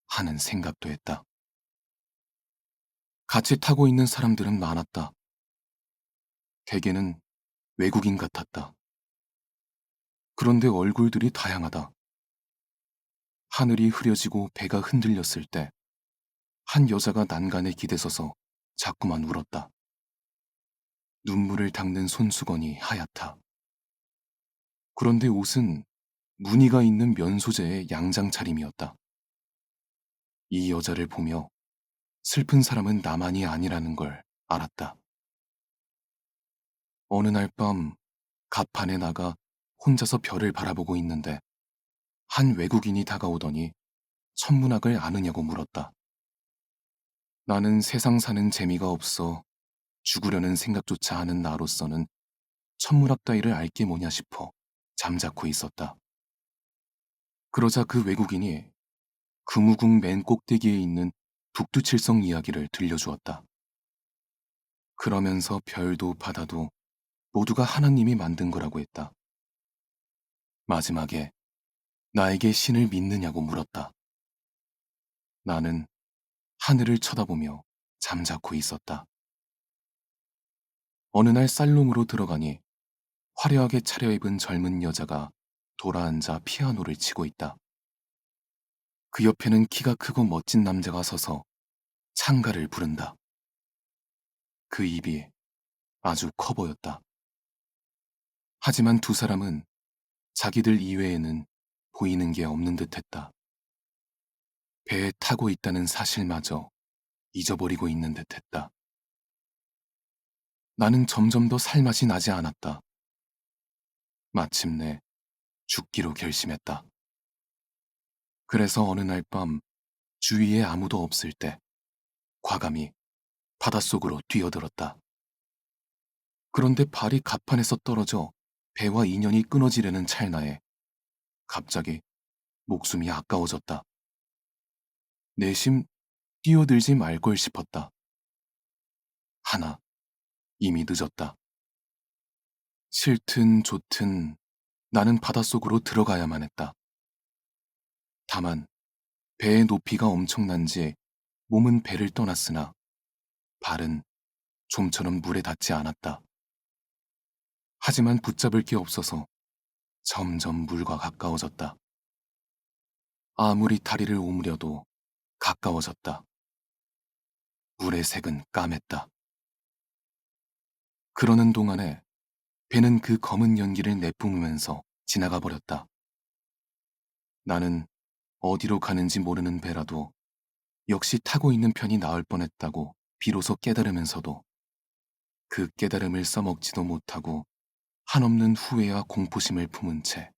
하는 생각도 했다. 같이 타고 있는 사람들은 많았다. 대개는 외국인 같았다. 그런데 얼굴들이 다양하다. 하늘이 흐려지고 배가 흔들렸을 때 한 여자가 난간에 기대서서 자꾸만 울었다. 눈물을 닦는 손수건이 하얗다. 그런데 옷은 무늬가 있는 면 소재의 양장 차림이었다. 이 여자를 보며 슬픈 사람은 나만이 아니라는 걸 알았다. 어느 날 밤 갑판에 나가 혼자서 별을 바라보고 있는데 한 외국인이 다가오더니 천문학을 아느냐고 물었다. 나는 세상 사는 재미가 없어 죽으려는 생각조차 하는 나로서는 천문학 따위를 알 게 뭐냐 싶어 잠자코 있었다. 그러자 그 외국인이 금우궁 맨 꼭대기에 있는 북두칠성 이야기를 들려주었다. 그러면서 별도 바다도 모두가 하나님이 만든 거라고 했다. 마지막에 나에게 신을 믿느냐고 물었다. 나는 하늘을 쳐다보며 잠자코 있었다. 어느 날 살롱으로 들어가니 화려하게 차려입은 젊은 여자가 돌아앉아 피아노를 치고 있다. 그 옆에는 키가 크고 멋진 남자가 서서 창가를 부른다. 그 입이 아주 커 보였다. 하지만 두 사람은 자기들 이외에는 보이는 게 없는 듯 했다. 배에 타고 있다는 사실마저 잊어버리고 있는 듯 했다. 나는 점점 더 살맛이 나지 않았다. 마침내 죽기로 결심했다. 그래서 어느 날 밤 주위에 아무도 없을 때 과감히 바닷속으로 뛰어들었다. 그런데 발이 갑판에서 떨어져 배와 인연이 끊어지려는 찰나에 갑자기 목숨이 아까워졌다. 내심 뛰어들지 말 걸 싶었다. 하나, 이미 늦었다. 싫든 좋든 나는 바닷속으로 들어가야만 했다. 다만 배의 높이가 엄청난지 몸은 배를 떠났으나 발은 좀처럼 물에 닿지 않았다. 하지만 붙잡을 게 없어서 점점 물과 가까워졌다. 아무리 다리를 오므려도 가까워졌다. 물의 색은 까맸다. 그러는 동안에 배는 그 검은 연기를 내뿜으면서 지나가 버렸다. 나는 어디로 가는지 모르는 배라도 역시 타고 있는 편이 나을 뻔했다고 비로소 깨달으면서도 그 깨달음을 써먹지도 못하고 한없는 후회와 공포심을 품은 채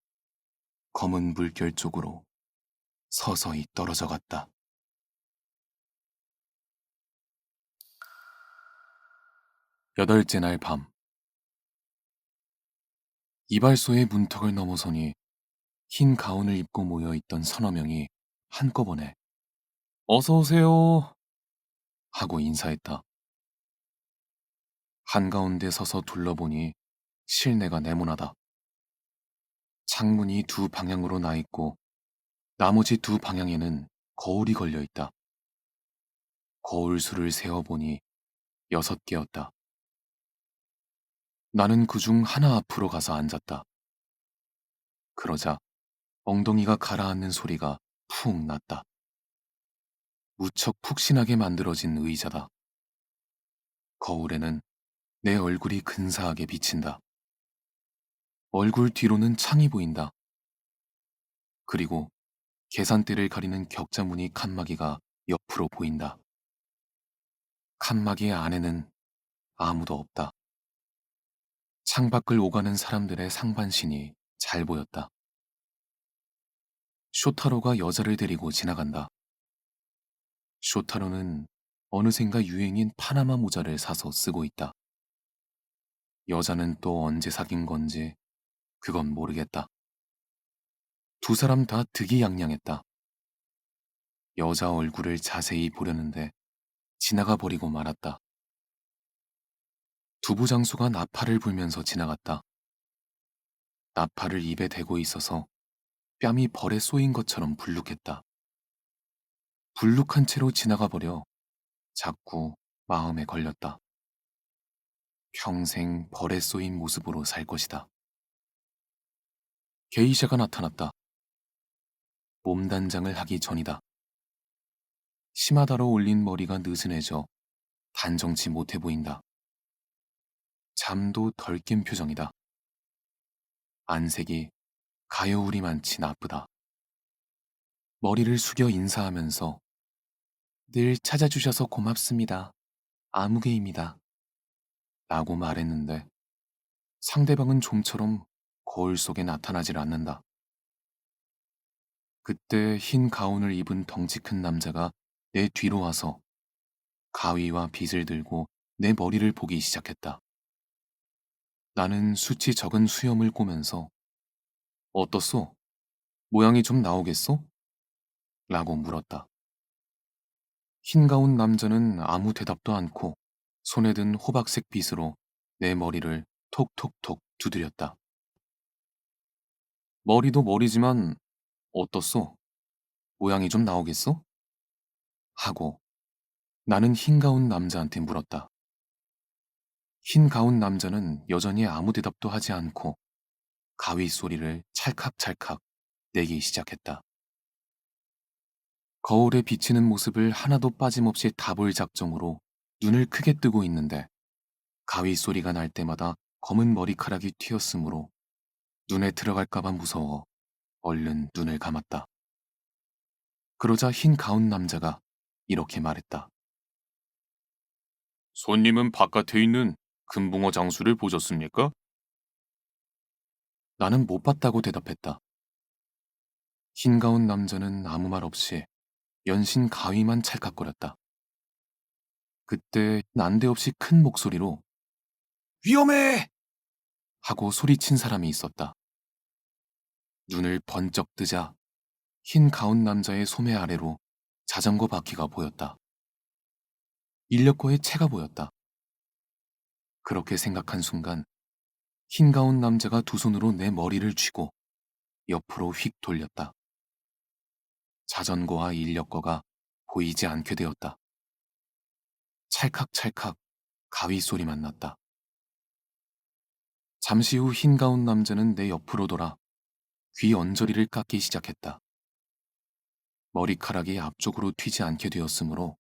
검은 물결 쪽으로 서서히 떨어져 갔다. 여덟째 날 밤. 이발소의 문턱을 넘어서니 흰 가운을 입고 모여있던 서너 명이 한꺼번에 어서 오세요 하고 인사했다. 한가운데 서서 둘러보니 실내가 네모나다. 창문이 두 방향으로 나 있고 나머지 두 방향에는 거울이 걸려 있다. 거울 수를 세어보니 6개였다. 나는 그중 하나 앞으로 가서 앉았다. 그러자 엉덩이가 가라앉는 소리가 푹 났다. 무척 푹신하게 만들어진 의자다. 거울에는 내 얼굴이 근사하게 비친다. 얼굴 뒤로는 창이 보인다. 그리고 계산대를 가리는 격자무늬 칸막이가 옆으로 보인다. 칸막이 안에는 아무도 없다. 창밖을 오가는 사람들의 상반신이 잘 보였다. 쇼타로가 여자를 데리고 지나간다. 쇼타로는 어느샌가 유행인 파나마 모자를 사서 쓰고 있다. 여자는 또 언제 사귄 건지 그건 모르겠다. 두 사람 다 득이양양했다. 여자 얼굴을 자세히 보려는데 지나가 버리고 말았다. 두부 장수가 나팔을 불면서 지나갔다. 나팔을 입에 대고 있어서 뺨이 벌에 쏘인 것처럼 불룩했다. 불룩한 채로 지나가 버려 자꾸 마음에 걸렸다. 평생 벌에 쏘인 모습으로 살 것이다. 게이샤가 나타났다. 몸단장을 하기 전이다. 시마다로 올린 머리가 느슨해져 단정치 못해 보인다. 잠도 덜 깬 표정이다. 안색이 가여우리만치 나쁘다. 머리를 숙여 인사하면서 늘 찾아주셔서 고맙습니다. 아무개입니다. 라고 말했는데 상대방은 좀처럼 거울 속에 나타나질 않는다. 그때 흰 가운을 입은 덩치 큰 남자가 내 뒤로 와서 가위와 빗을 들고 내 머리를 보기 시작했다. 나는 수치 적은 수염을 꼬면서 어떻소? 모양이 좀 나오겠소? 라고 물었다. 흰 가운 남자는 아무 대답도 않고 손에 든 호박색 빗으로 내 머리를 톡톡톡 두드렸다. 머리도 머리지만 어떻소? 모양이 좀 나오겠소? 하고 나는 흰 가운 남자한테 물었다. 흰 가운 남자는 여전히 아무 대답도 하지 않고 가위 소리를 찰칵찰칵 내기 시작했다. 거울에 비치는 모습을 하나도 빠짐없이 다 볼 작정으로 눈을 크게 뜨고 있는데 가위 소리가 날 때마다 검은 머리카락이 튀었으므로 눈에 들어갈까봐 무서워 얼른 눈을 감았다. 그러자 흰 가운 남자가 이렇게 말했다. 손님은 바깥에 있는 금붕어 장수를 보셨습니까? 나는 못 봤다고 대답했다. 흰 가운 남자는 아무 말 없이 연신 가위만 찰칵거렸다. 그때 난데없이 큰 목소리로 위험해! 하고 소리친 사람이 있었다. 눈을 번쩍 뜨자 흰 가운 남자의 소매 아래로 자전거 바퀴가 보였다. 인력거의 채가 보였다. 그렇게 생각한 순간 흰 가운 남자가 두 손으로 내 머리를 쥐고 옆으로 휙 돌렸다. 자전거와 인력거가 보이지 않게 되었다. 찰칵찰칵 가위 소리만 났다. 잠시 후 흰 가운 남자는 내 옆으로 돌아 귀 언저리를 깎기 시작했다. 머리카락이 앞쪽으로 튀지 않게 되었으므로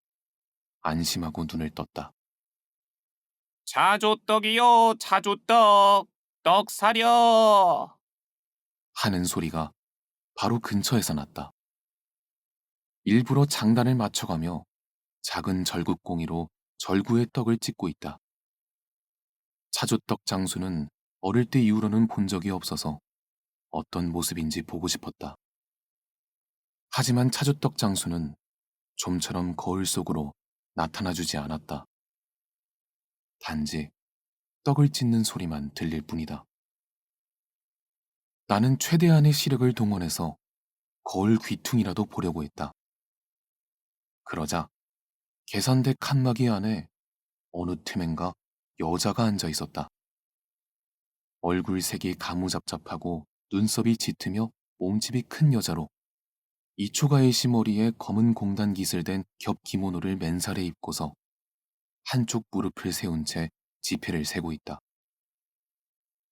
안심하고 눈을 떴다. 차조떡이요, 차조떡. 떡 사려. 하는 소리가 바로 근처에서 났다. 일부러 장단을 맞춰가며 작은 절구꽁이로 절구의 떡을 찍고 있다. 차조떡 장수는 어릴 때 이후로는 본 적이 없어서 어떤 모습인지 보고 싶었다. 하지만 차조떡 장수는 좀처럼 거울 속으로 나타나주지 않았다. 단지 떡을 찢는 소리만 들릴 뿐이다. 나는 최대한의 시력을 동원해서 거울 귀퉁이라도 보려고 했다. 그러자 계산대 칸막이 안에 어느 틈엔가 여자가 앉아 있었다. 얼굴색이 가무잡잡하고 눈썹이 짙으며 몸집이 큰 여자로 이초가에시 머리에 검은 공단 기슬된 겹 기모노를 맨살에 입고서 한쪽 무릎을 세운 채 지폐를 세고 있다.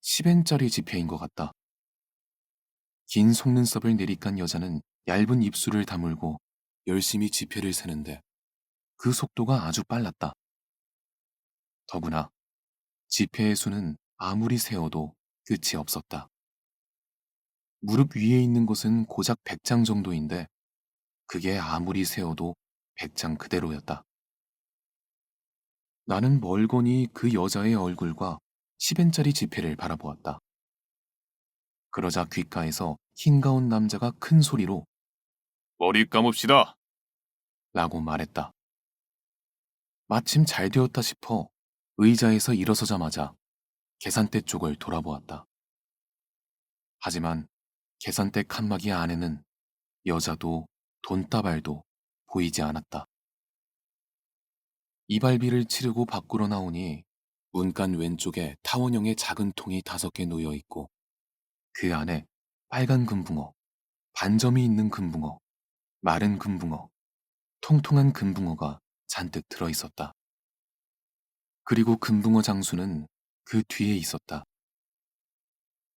10엔짜리 지폐인 것 같다. 긴 속눈썹을 내리깐 여자는 얇은 입술을 다물고 열심히 지폐를 세는데 그 속도가 아주 빨랐다. 더구나 지폐의 수는 아무리 세어도 끝이 없었다. 무릎 위에 있는 것은 고작 100장 정도인데 그게 아무리 세어도 100장 그대로였다. 나는 멀거니 그 여자의 얼굴과 10엔짜리 지폐를 바라보았다. 그러자 귓가에서 흰가운 남자가 큰 소리로 머리 감읍시다 라고 말했다. 마침 잘 되었다 싶어 의자에서 일어서자마자 계산대 쪽을 돌아보았다. 하지만 계산대 칸막이 안에는 여자도 돈다발도 보이지 않았다. 이발비를 치르고 밖으로 나오니 문간 왼쪽에 타원형의 작은 통이 5개 놓여 있고 그 안에 빨간 금붕어, 반점이 있는 금붕어, 마른 금붕어, 통통한 금붕어가 잔뜩 들어 있었다. 그리고 금붕어 장수는 그 뒤에 있었다.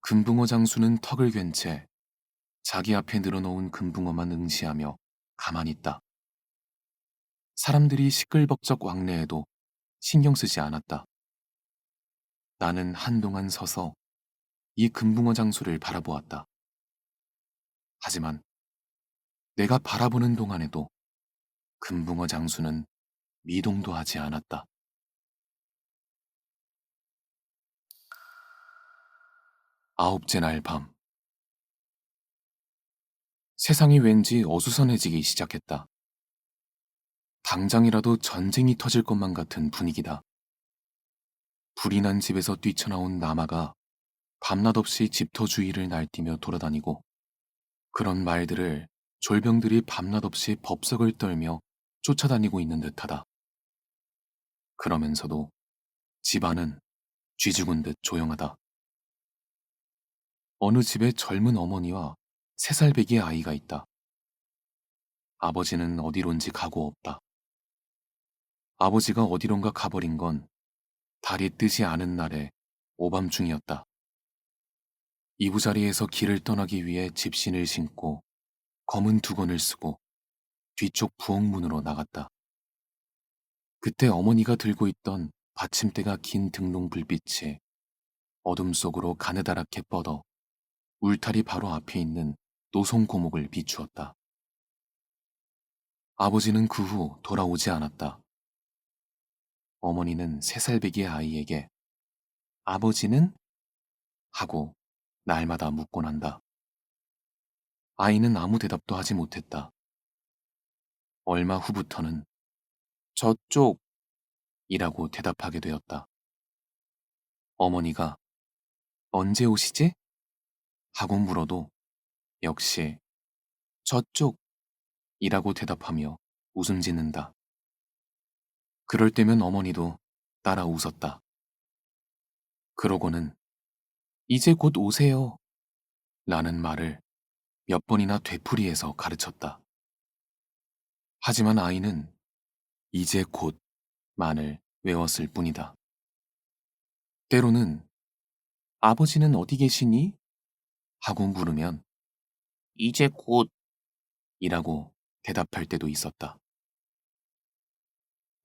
금붕어 장수는 턱을 괜 채 자기 앞에 늘어놓은 금붕어만 응시하며 가만히 있다. 사람들이 시끌벅적 왕래해도 신경 쓰지 않았다. 나는 한동안 서서 이 금붕어 장수를 바라보았다. 하지만 내가 바라보는 동안에도 금붕어 장수는 미동도 하지 않았다. 9째 날 밤. 세상이 왠지 어수선해지기 시작했다. 당장이라도 전쟁이 터질 것만 같은 분위기다. 불이 난 집에서 뛰쳐나온 나마가 밤낮 없이 집터 주위를 날뛰며 돌아다니고 그런 말들을 졸병들이 밤낮 없이 법석을 떨며 쫓아다니고 있는 듯하다. 그러면서도 집안은 쥐죽은 듯 조용하다. 어느 집에 젊은 어머니와 3살배기 아이가 있다. 아버지는 어디론지 가고 없다. 아버지가 어디론가 가버린 건 달이 뜨지 않은 날에 오밤중이었다. 이부자리에서 길을 떠나기 위해 집신을 신고 검은 두건을 쓰고 뒤쪽 부엌문으로 나갔다. 그때 어머니가 들고 있던 받침대가 긴 등롱 불빛이 어둠 속으로 가느다랗게 뻗어 울타리 바로 앞에 있는 노송 고목을 비추었다. 아버지는 그 후 돌아오지 않았다. 어머니는 3살배기 아이에게 아버지는? 하고 날마다 묻곤 한다. 아이는 아무 대답도 하지 못했다. 얼마 후부터는 저쪽이라고 대답하게 되었다. 어머니가 언제 오시지? 하고 물어도 역시 저쪽이라고 대답하며 웃음 짓는다. 그럴 때면 어머니도 따라 웃었다. 그러고는 이제 곧 오세요 라는 말을 몇 번이나 되풀이해서 가르쳤다. 하지만 아이는 이제 곧만을 외웠을 뿐이다. 때로는 아버지는 어디 계시니? 하고 물으면 이제 곧이라고 대답할 때도 있었다.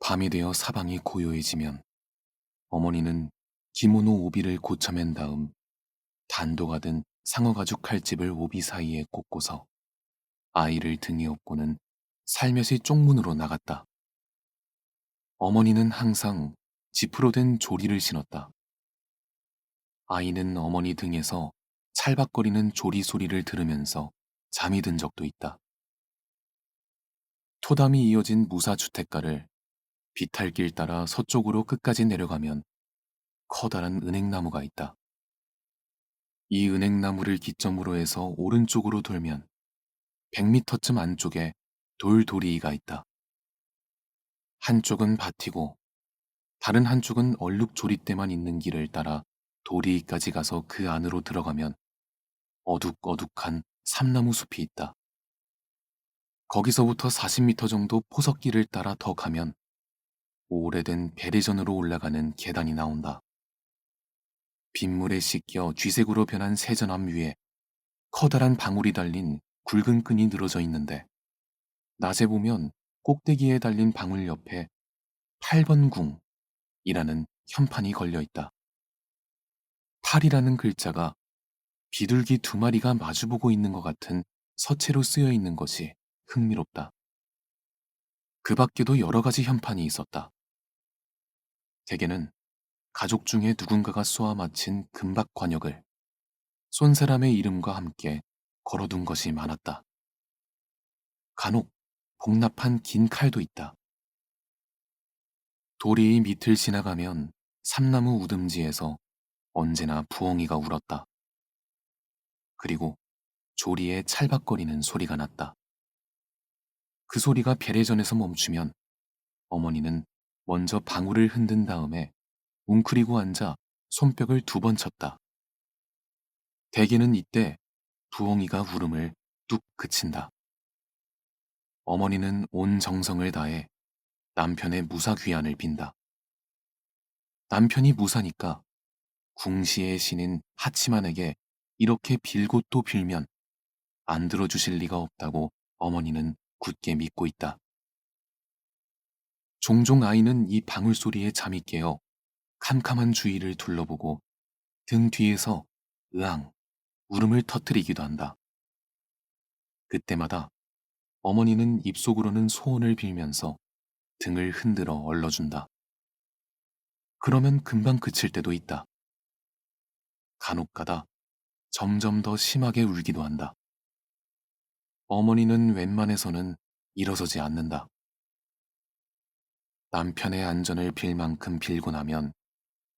밤이 되어 사방이 고요해지면 어머니는 기모노 오비를 고쳐맨 다음 단도가 든 상어가죽 칼집을 오비 사이에 꽂고서 아이를 등에 업고는 살며시 쪽문으로 나갔다. 어머니는 항상 지프로 된 조리를 신었다. 아이는 어머니 등에서 찰박거리는 조리 소리를 들으면서 잠이 든 적도 있다. 토담이 이어진 무사주택가를 비탈길 따라 서쪽으로 끝까지 내려가면 커다란 은행나무가 있다. 이 은행나무를 기점으로 해서 오른쪽으로 돌면 100m쯤 안쪽에 돌도리이가 있다. 한쪽은 밭이고 다른 한쪽은 얼룩조리대만 있는 길을 따라 도리이까지 가서 그 안으로 들어가면 어둑어둑한 삼나무 숲이 있다. 거기서부터 40m 정도 포석길을 따라 더 가면 오래된 베레전으로 올라가는 계단이 나온다. 빗물에 씻겨 쥐색으로 변한 세전암 위에 커다란 방울이 달린 굵은 끈이 늘어져 있는데 낮에 보면 꼭대기에 달린 방울 옆에 8번 궁이라는 현판이 걸려 있다. 8이라는 글자가 비둘기 두 마리가 마주보고 있는 것 같은 서체로 쓰여 있는 것이 흥미롭다. 그 밖에도 여러 가지 현판이 있었다. 대개는 가족 중에 누군가가 쏘아 맞힌 금박 관역을 쏜 사람의 이름과 함께 걸어둔 것이 많았다. 간혹 복납한 긴 칼도 있다. 도리의 밑을 지나가면 삼나무 우듬지에서 언제나 부엉이가 울었다. 그리고 조리에 찰박거리는 소리가 났다. 그 소리가 배례전에서 멈추면 어머니는 먼저 방울을 흔든 다음에 웅크리고 앉아 손뼉을 두 번 쳤다. 대개는 이때 부엉이가 울음을 뚝 그친다. 어머니는 온 정성을 다해 남편의 무사 귀환을 빈다. 남편이 무사니까 궁시의 신인 하치만에게 이렇게 빌고 또 빌면 안 들어주실 리가 없다고 어머니는 굳게 믿고 있다. 종종 아이는 이 방울 소리에 잠이 깨어 캄캄한 주위를 둘러보고 등 뒤에서 으앙 울음을 터뜨리기도 한다. 그때마다 어머니는 입속으로는 소원을 빌면서 등을 흔들어 얼러준다. 그러면 금방 그칠 때도 있다. 간혹가다 점점 더 심하게 울기도 한다. 어머니는 웬만해서는 일어서지 않는다. 남편의 안전을 빌 만큼 빌고 나면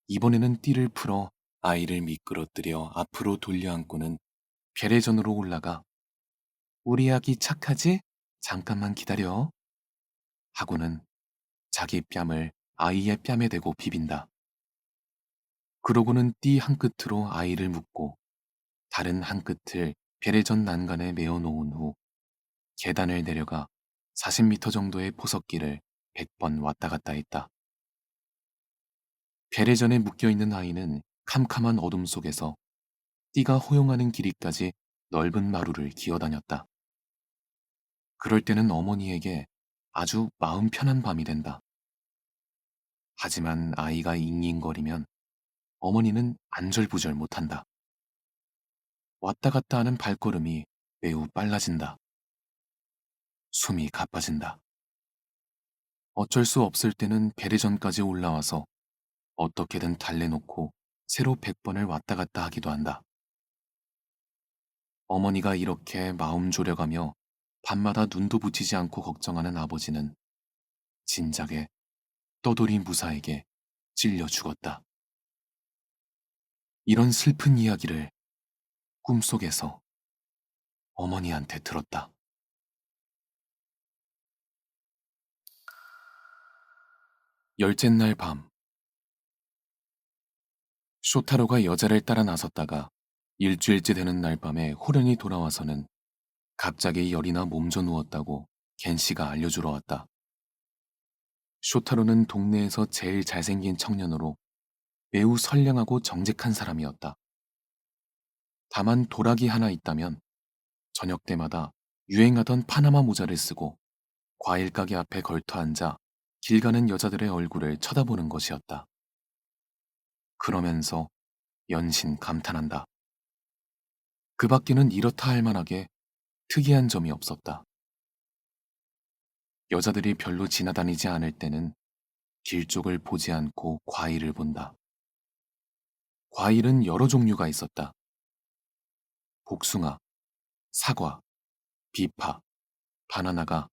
이번에는 띠를 풀어 아이를 미끄러뜨려 앞으로 돌려안고는 배례전으로 올라가 우리 아기 착하지? 잠깐만 기다려. 하고는 자기 뺨을 아이의 뺨에 대고 비빈다. 그러고는 띠 한 끝으로 아이를 묶고 다른 한 끝을 배례전 난간에 메어 놓은 후 계단을 내려가 40m 정도의 포석길을 100번 왔다 갔다 했다. 배례전에 묶여있는 아이는 캄캄한 어둠 속에서 띠가 호용하는 길이까지 넓은 마루를 기어다녔다. 그럴 때는 어머니에게 아주 마음 편한 밤이 된다. 하지만 아이가 잉잉거리면 어머니는 안절부절 못한다. 왔다 갔다 하는 발걸음이 매우 빨라진다. 숨이 가빠진다. 어쩔 수 없을 때는 배례전까지 올라와서 어떻게든 달래놓고 새로 100번을 왔다 갔다 하기도 한다. 어머니가 이렇게 마음 졸여가며 밤마다 눈도 붙이지 않고 걱정하는 아버지는 진작에 떠돌이 무사에게 찔려 죽었다. 이런 슬픈 이야기를 꿈속에서 어머니한테 들었다. 열째 날 밤, 쇼타로가 여자를 따라 나섰다가 일주일째 되는 날 밤에 호련히 돌아와서는 갑자기 열이나 몸져 누웠다고 겐 씨가 알려주러 왔다. 쇼타로는 동네에서 제일 잘생긴 청년으로 매우 선량하고 정직한 사람이었다. 다만 도락이 하나 있다면 저녁 때마다 유행하던 파나마 모자를 쓰고 과일 가게 앞에 걸터 앉아 길 가는 여자들의 얼굴을 쳐다보는 것이었다. 그러면서 연신 감탄한다. 그 밖에는 이렇다 할 만하게 특이한 점이 없었다. 여자들이 별로 지나다니지 않을 때는 길 쪽을 보지 않고 과일을 본다. 과일은 여러 종류가 있었다. 복숭아, 사과, 비파, 바나나가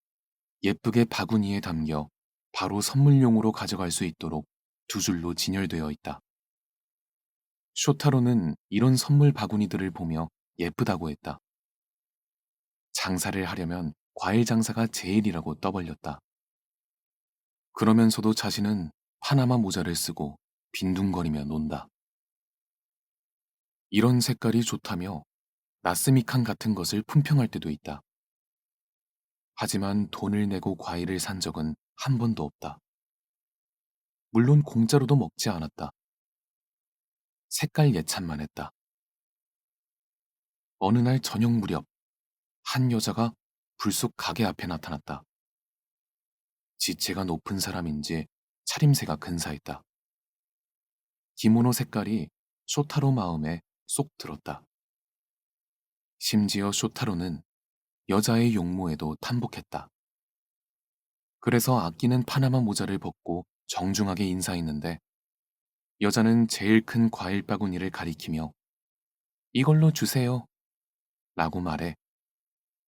예쁘게 바구니에 담겨 바로 선물용으로 가져갈 수 있도록 두 줄로 진열되어 있다. 쇼타로는 이런 선물 바구니들을 보며 예쁘다고 했다. 장사를 하려면 과일 장사가 제일이라고 떠벌렸다. 그러면서도 자신은 파나마 모자를 쓰고 빈둥거리며 논다. 이런 색깔이 좋다며 나스미칸 같은 것을 품평할 때도 있다. 하지만 돈을 내고 과일을 산 적은 한 번도 없다. 물론 공짜로도 먹지 않았다. 색깔 예찬만 했다. 어느 날 저녁 무렵 한 여자가 불쑥 가게 앞에 나타났다. 지체가 높은 사람인지 차림새가 근사했다. 기모노 색깔이 쇼타로 마음에 쏙 들었다. 심지어 쇼타로는 여자의 용모에도 탐복했다. 그래서 아끼는 파나마 모자를 벗고 정중하게 인사했는데 여자는 제일 큰 과일 바구니를 가리키며 이걸로 주세요 라고 말해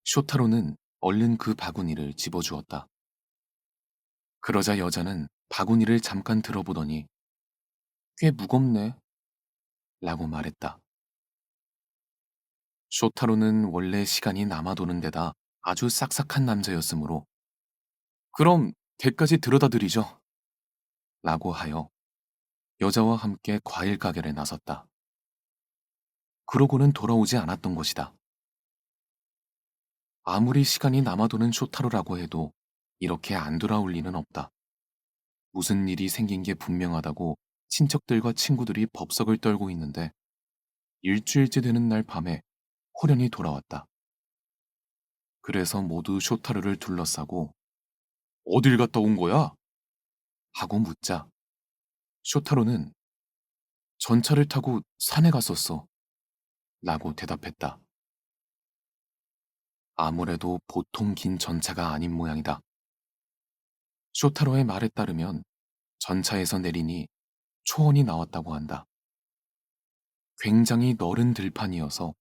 쇼타로는 얼른 그 바구니를 집어주었다. 그러자 여자는 바구니를 잠깐 들어보더니 꽤 무겁네 라고 말했다. 쇼타로는 원래 시간이 남아도는 데다 아주 싹싹한 남자였으므로 그럼 댁까지 들여다 드리죠 라고 하여 여자와 함께 과일 가게를 나섰다. 그러고는 돌아오지 않았던 것이다. 아무리 시간이 남아도는 쇼타로라고 해도 이렇게 안 돌아올 리는 없다. 무슨 일이 생긴 게 분명하다고 친척들과 친구들이 법석을 떨고 있는데 일주일째 되는 날 밤에 호련히 돌아왔다. 그래서 모두 쇼타로를 둘러싸고 어딜 갔다 온 거야? 하고 묻자 쇼타로는 전차를 타고 산에 갔었어 라고 대답했다. 아무래도 보통 긴 전차가 아닌 모양이다. 쇼타로의 말에 따르면 전차에서 내리니 초원이 나왔다고 한다. 굉장히 너른 들판이어서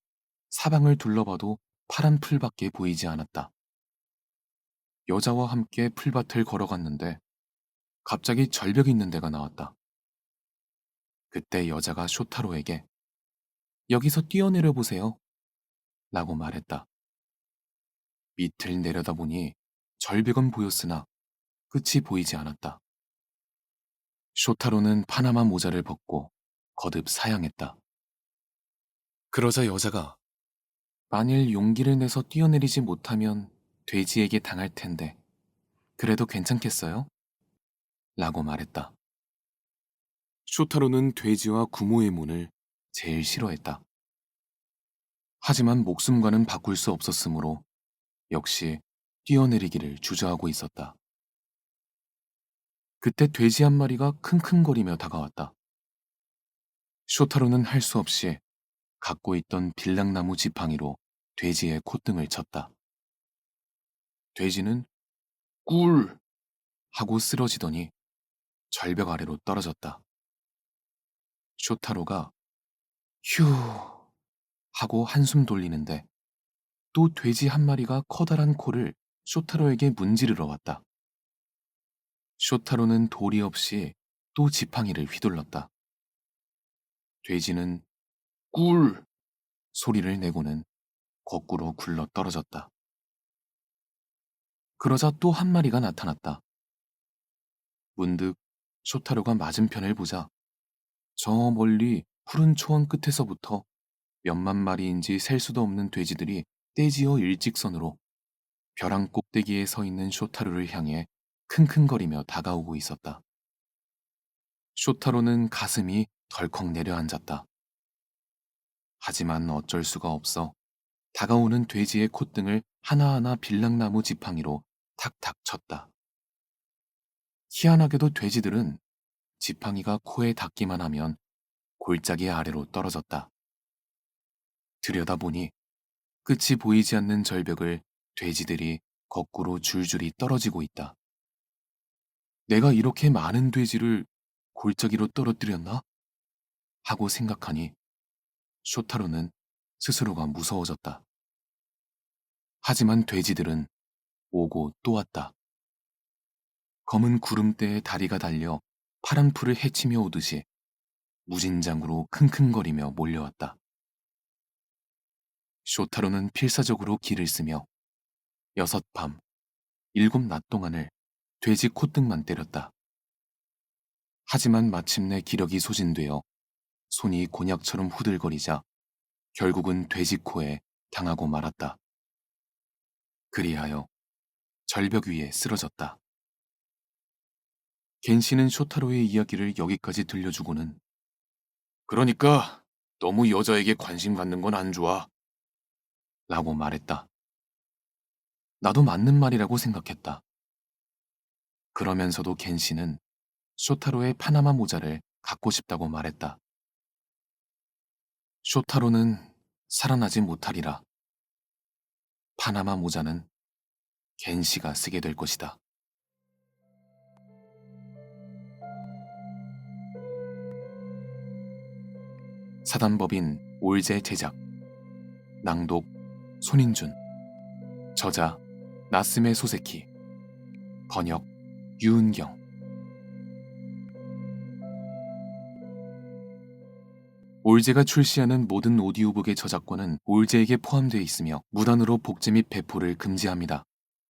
사방을 둘러봐도 파란 풀밖에 보이지 않았다. 여자와 함께 풀밭을 걸어갔는데 갑자기 절벽이 있는 데가 나왔다. 그때 여자가 쇼타로에게 여기서 뛰어내려 보세요 라고 말했다. 밑을 내려다보니 절벽은 보였으나 끝이 보이지 않았다. 쇼타로는 파나마 모자를 벗고 거듭 사양했다. 그러자 여자가 만일 용기를 내서 뛰어내리지 못하면 돼지에게 당할 텐데 그래도 괜찮겠어요? 라고 말했다. 쇼타로는 돼지와 구모의 문을 제일 싫어했다. 하지만 목숨과는 바꿀 수 없었으므로 역시 뛰어내리기를 주저하고 있었다. 그때 돼지 한 마리가 킁킁거리며 다가왔다. 쇼타로는 할 수 없이 갖고 있던 빌랑나무 지팡이로 돼지의 콧등을 쳤다. 돼지는 꿀! 하고 쓰러지더니 절벽 아래로 떨어졌다. 쇼타로가 휴! 하고 한숨 돌리는데 또 돼지 한 마리가 커다란 코를 쇼타로에게 문지르러 왔다. 쇼타로는 도리 없이 또 지팡이를 휘둘렀다. 돼지는 꿀! 소리를 내고는 거꾸로 굴러 떨어졌다. 그러자 또 한 마리가 나타났다. 문득 쇼타로가 맞은편을 보자 저 멀리 푸른 초원 끝에서부터 몇만 마리인지 셀 수도 없는 돼지들이 떼지어 일직선으로 벼랑 꼭대기에 서 있는 쇼타로를 향해 킁킁거리며 다가오고 있었다. 쇼타로는 가슴이 덜컥 내려앉았다. 하지만 어쩔 수가 없어 다가오는 돼지의 콧등을 하나하나 빌랑나무 지팡이로 탁탁 쳤다. 희한하게도 돼지들은 지팡이가 코에 닿기만 하면 골짜기 아래로 떨어졌다. 들여다보니 끝이 보이지 않는 절벽을 돼지들이 거꾸로 줄줄이 떨어지고 있다. 내가 이렇게 많은 돼지를 골짜기로 떨어뜨렸나? 하고 생각하니 쇼타로는 스스로가 무서워졌다. 하지만 돼지들은 오고 또 왔다. 검은 구름대에 다리가 달려 파란 풀을 헤치며 오듯이 무진장으로 킁킁거리며 몰려왔다. 쇼타로는 필사적으로 길을 쓰며 6밤, 7낮 동안을 돼지 콧등만 때렸다. 하지만 마침내 기력이 소진되어 손이 곤약처럼 후들거리자 결국은 돼지 코에 당하고 말았다. 그리하여 절벽 위에 쓰러졌다. 겐시는 쇼타로의 이야기를 여기까지 들려주고는 그러니까 너무 여자에게 관심 갖는 건 안 좋아 라고 말했다. 나도 맞는 말이라고 생각했다. 그러면서도 겐시는 쇼타로의 파나마 모자를 갖고 싶다고 말했다. 쇼타로는 살아나지 못하리라 파나마 모자는 겐시가 쓰게 될 것이다. 사단법인 올제 제작, 낭독 손인준, 저자 나스메 소세키, 번역 유은경. 올제가 출시하는 모든 오디오북의 저작권은 올제에게 포함되어 있으며 무단으로 복제 및 배포를 금지합니다.